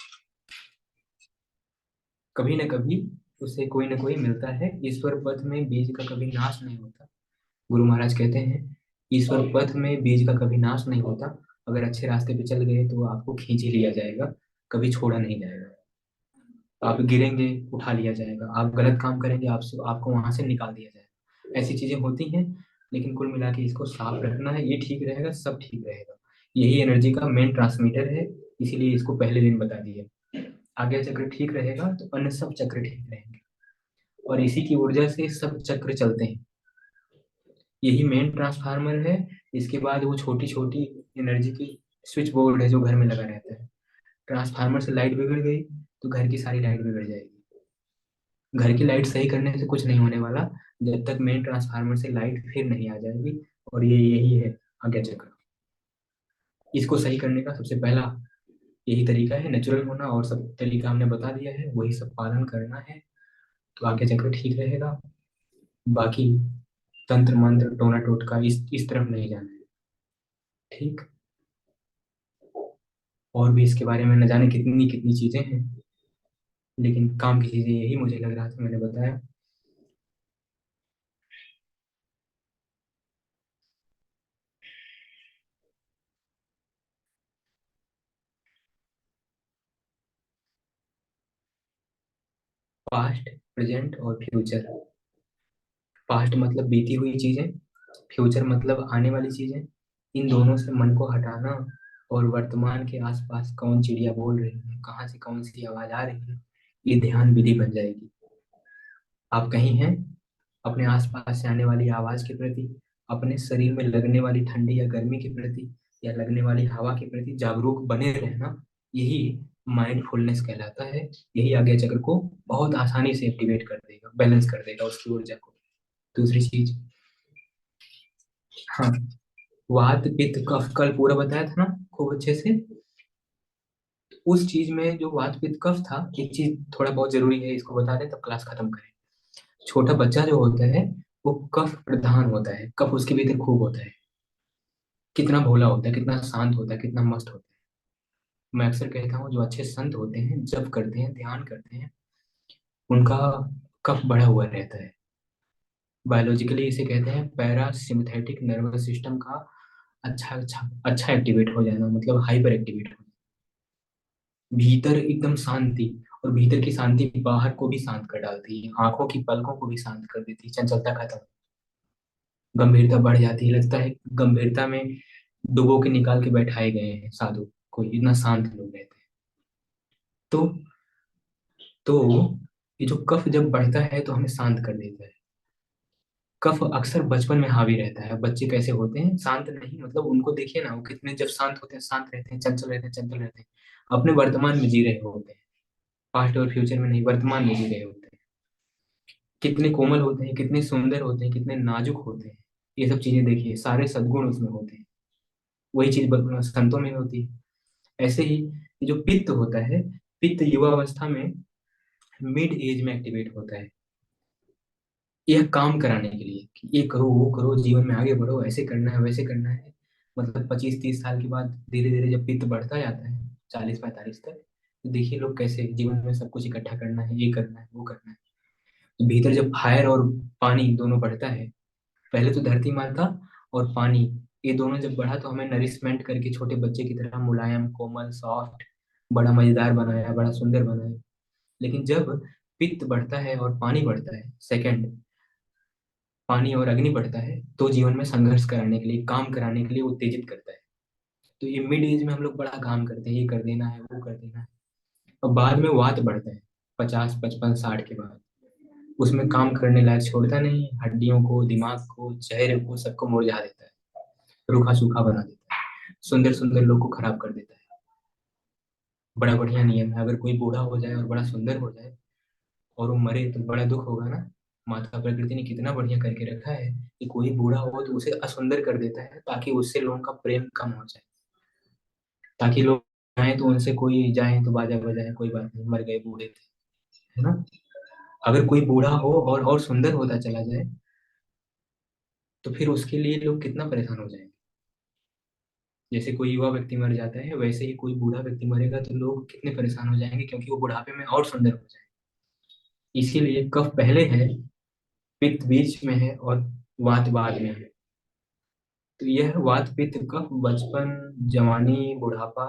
कभी न कभी उसे कोई न कोई मिलता है। ईश्वर पथ में बीज का कभी नाश नहीं होता। गुरु महाराज कहते हैं ईश्वर पथ में बीज का कभी नाश नहीं होता। अगर अच्छे रास्ते पे चल गए तो आपको खींच ही लिया जाएगा, कभी छोड़ा नहीं जाएगा। आप गिरेंगे, उठा लिया जाएगा। आप गलत काम करेंगे, आपको वहां से निकाल दिया जाएगा। ऐसी चीजें होती हैं। लेकिन कुल मिला के इसको साफ रखना है, ये ठीक रहेगा, सब ठीक रहेगा। यही एनर्जी का मेन ट्रांसमीटर है, इसीलिए इसको पहले दिन बता दिया। आगे चक्र ठीक रहेगा तो अन्य सब चक्र ठीक रहेंगे, और इसी की ऊर्जा से सब चक्र चलते हैं। यही मेन ट्रांसफार्मर है। इसके बाद वो छोटी छोटी एनर्जी की स्विच बोर्ड है जो घर में लगा रहता है। ट्रांसफार्मर से लाइट बिगड़ गई तो घर की सारी लाइट बिगड़ जाएगी। घर की लाइट सही करने से कुछ नहीं होने वाला, जब तक मेन ट्रांसफार्मर से लाइट फिर नहीं आ जाएगी। और ये यही है आज्ञा चक्र। इसको सही करने का सबसे पहला यही तरीका है, नेचुरल होना। और सब तरीका हमने बता दिया है, वही सब पालन करना है, तो आज्ञा चक्र ठीक रहेगा। बाकी तंत्र मंत्र टोना टोटका इस तरफ नहीं जाना है। ठीक। और भी इसके बारे में न जाने कितनी कितनी चीजें हैं, लेकिन काम की चीजें यही मुझे लग रहा था मैंने बताया। पास्ट, प्रेजेंट और फ्यूचर। पास्ट मतलब बीती हुई चीजें, फ्यूचर मतलब आने वाली चीजें। इन दोनों से मन को हटाना और वर्तमान के आसपास कौन चिड़िया बोल रही है, कहाँ से कौन सी आवाज आ रही है, ये ध्यान विधि बन जाएगी। आप कहीं हैं, अपने आसपास से आने वाली आवाज के प्रति, अपने शरीर में लगने वाली ठंडी या गर्मी के प्रति, या लगने वाली हवा के प्रति जागरूक बने रहना, यही माइंडफुलनेस कहलाता है। यही आज्ञा चक्र को बहुत आसानी से एक्टिवेट कर देगा, बैलेंस कर देगा उसकी ऊर्जा को। दूसरी चीज, हाँ, वात पित्त कफ कल पूरा बताया था ना खूब अच्छे से। उस चीज में जो वात पित्त कफ था, एक चीज थोड़ा बहुत जरूरी है, इसको बता दें तब क्लास खत्म करें। छोटा बच्चा जो होता है वो कफ प्रधान होता है, कफ उसके भीतर खूब होता है। कितना भोला होता है, कितना शांत होता है, कितना मस्त होता है। मैं अक्सर कहता हूँ जो अच्छे संत होते हैं, जब करते हैं, ध्यान करते हैं, उनका कफ बढ़ा हुआ रहता है। बायोलॉजिकली इसे कहते हैं पैरा सिंपैथेटिक नर्वस सिस्टम का अच्छा अच्छा अच्छा एक्टिवेट हो जाना, मतलब हाइपर एक्टिवेट हो जाना। भीतर एकदम शांति, और भीतर की शांति बाहर को भी शांत कर डालती है, आंखों की पलकों को भी शांत कर देती है, चंचलता खत्म, गंभीरता बढ़ जाती है। लगता है गंभीरता में डुबो के निकाल के बैठाए गए हैं साधु, कोई इतना शांत लोग रहते हैं। तो तो ये जो कफ जब बढ़ता है तो हमें शांत कर देता है। कफ अक्सर बचपन में हावी रहता है। बच्चे कैसे होते हैं, शांत नहीं, मतलब उनको देखिए ना, वो कितने जब शांत होते हैं, शांत रहते हैं, चंचल रहते हैं, चंचल रहते हैं, अपने वर्तमान में जी रहे होते हैं। पास्ट और फ्यूचर में नहीं, वर्तमान में जी रहे होते हैं। कितने कोमल होते हैं, कितने सुंदर होते हैं, कितने नाजुक होते हैं। ये सब चीजें देखिए, सारे सद्गुण उसमें होते हैं। वही चीज संतों में होती है। ऐसे ही ये जो पित्त होता है, पित्त युवा अवस्था में मिड एज में एक्टिवेट होता है। यह काम कराने के लिए कि ये करो वो करो, जीवन में आगे बढ़ो, ऐसे करना है वैसे करना है। मतलब 25-30 साल के बाद धीरे धीरे जब पित्त बढ़ता जाता है, 40-45 तक, तो देखिए लोग कैसे जीवन में सब कुछ इकट्ठा करना है, ये करना है वो करना है। तो भीतर जब फायर और पानी दोनों बढ़ता है, पहले तो धरती माता और पानी, ये दोनों जब बढ़ा तो हमें नरिशमेंट करके छोटे बच्चे की तरह मुलायम, कोमल, सॉफ्ट, बड़ा मजेदार बनाया, बड़ा सुंदर बनाया। लेकिन जब पित्त बढ़ता है और पानी बढ़ता है, सेकंड, पानी और अग्नि बढ़ता है, तो जीवन में संघर्ष कराने के लिए, काम कराने के लिए उत्तेजित करता है। तो ये मिड एज में हम लोग बड़ा काम करते हैं, ये कर देना है वो कर देना है। और बाद में वात बढ़ता है, 50-55-60 के बाद, उसमें काम करने लायक छोड़ता नहीं, हड्डियों को, दिमाग को, चेहरे को, सबको मुरझा देता है, रूखा सूखा बना देता है, सुंदर सुंदर लोग को खराब कर देता है। बड़ा बढ़िया नियम है, अगर कोई बूढ़ा हो जाए और बड़ा सुंदर हो जाए और वो मरे तो बड़ा दुख होगा ना। माता प्रकृति ने कितना बढ़िया करके रखा है कि कोई बूढ़ा हो तो उसे असुंदर कर देता है, ताकि उससे लोगों का प्रेम कम हो जाए, ताकि लोग जाए तो उनसे, कोई जाए तो बाजा बजाए, कोई बात नहीं, मर गए बूढ़े थे, है ना। अगर कोई बूढ़ा हो और सुंदर होता चला जाए, तो फिर उसके लिए लोग कितना परेशान हो जाएंगे। जैसे कोई युवा व्यक्ति मर जाता है, वैसे ही कोई बूढ़ा व्यक्ति मरेगा तो लोग कितने परेशान हो जाएंगे, क्योंकि वो बुढ़ापे में और सुंदर हो जाए। इसीलिए कफ पहले है, पित्त बीच में है और वात बाद में है। तो यह वात पित्त कफ बचपन, जवानी, बुढ़ापा,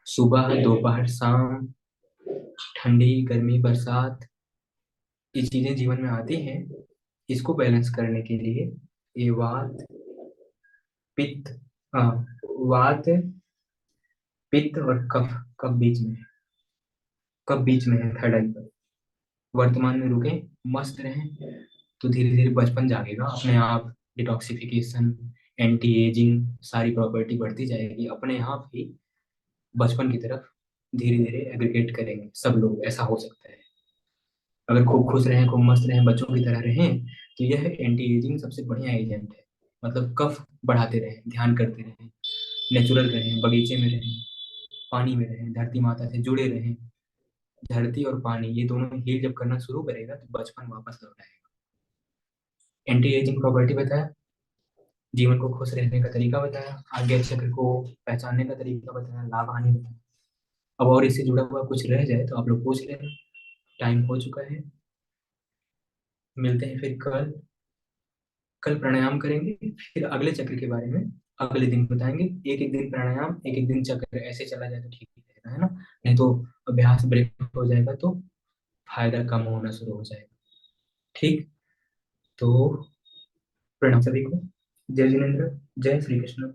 सुबह दोपहर शाम, ठंडी गर्मी बरसात, ये चीजें जीवन में आती हैं। इसको बैलेंस करने के लिए ये वात पित्त, हाँ, वात पित्त और कफ, कफ बीच में है, कफ बीच में है, थर्ड आई पर। वर्तमान में रुके, मस्त रहें, तो धीरे धीरे बचपन जागेगा अपने आप। डिटॉक्सिफिकेशन, एंटी एजिंग, सारी प्रॉपर्टी बढ़ती जाएगी अपने आप ही। बचपन की तरफ धीरे धीरे एग्रीगेट करेंगे सब लोग, ऐसा हो सकता है। अगर खूब खुश रहें, खूब मस्त रहें, बच्चों की तरह रहें, तो यह एंटी एजिंग सबसे बढ़िया एजेंट है। मतलब कफ बढ़ाते रहें, ध्यान करते रहें, नेचुरल रहें, बगीचे में रहें, पानी में रहें, धरती माता से जुड़े रहें। धरती और पानी ये दोनों हील जब करना शुरू करेगा तो बचपन वापस लौट आएगा। एंटी एजिंग प्रॉपर्टी बताया, जीवन को खुश रहने का तरीका बताया, आज्ञा चक्र को पहचानने का तरीका बताया, लाभ हानि बताया। अब और इससे जुड़ा हुआ कुछ रह जाए तो आप लोग पूछ लेना। टाइम हो चुका है, मिलते हैं फिर कल। कल प्राणायाम करेंगे, फिर अगले चक्र के बारे में अगले दिन बताएंगे। एक एक दिन प्राणायाम, एक एक दिन चक्र, ऐसे चला जाए तो ठीक रहेगा, है ना। नहीं तो अभ्यास ब्रेक हो जाएगा तो फायदा कम होना शुरू हो जाएगा। ठीक। तो प्रणाम सभी को। जय जिनेन्द्र। जय श्री कृष्ण।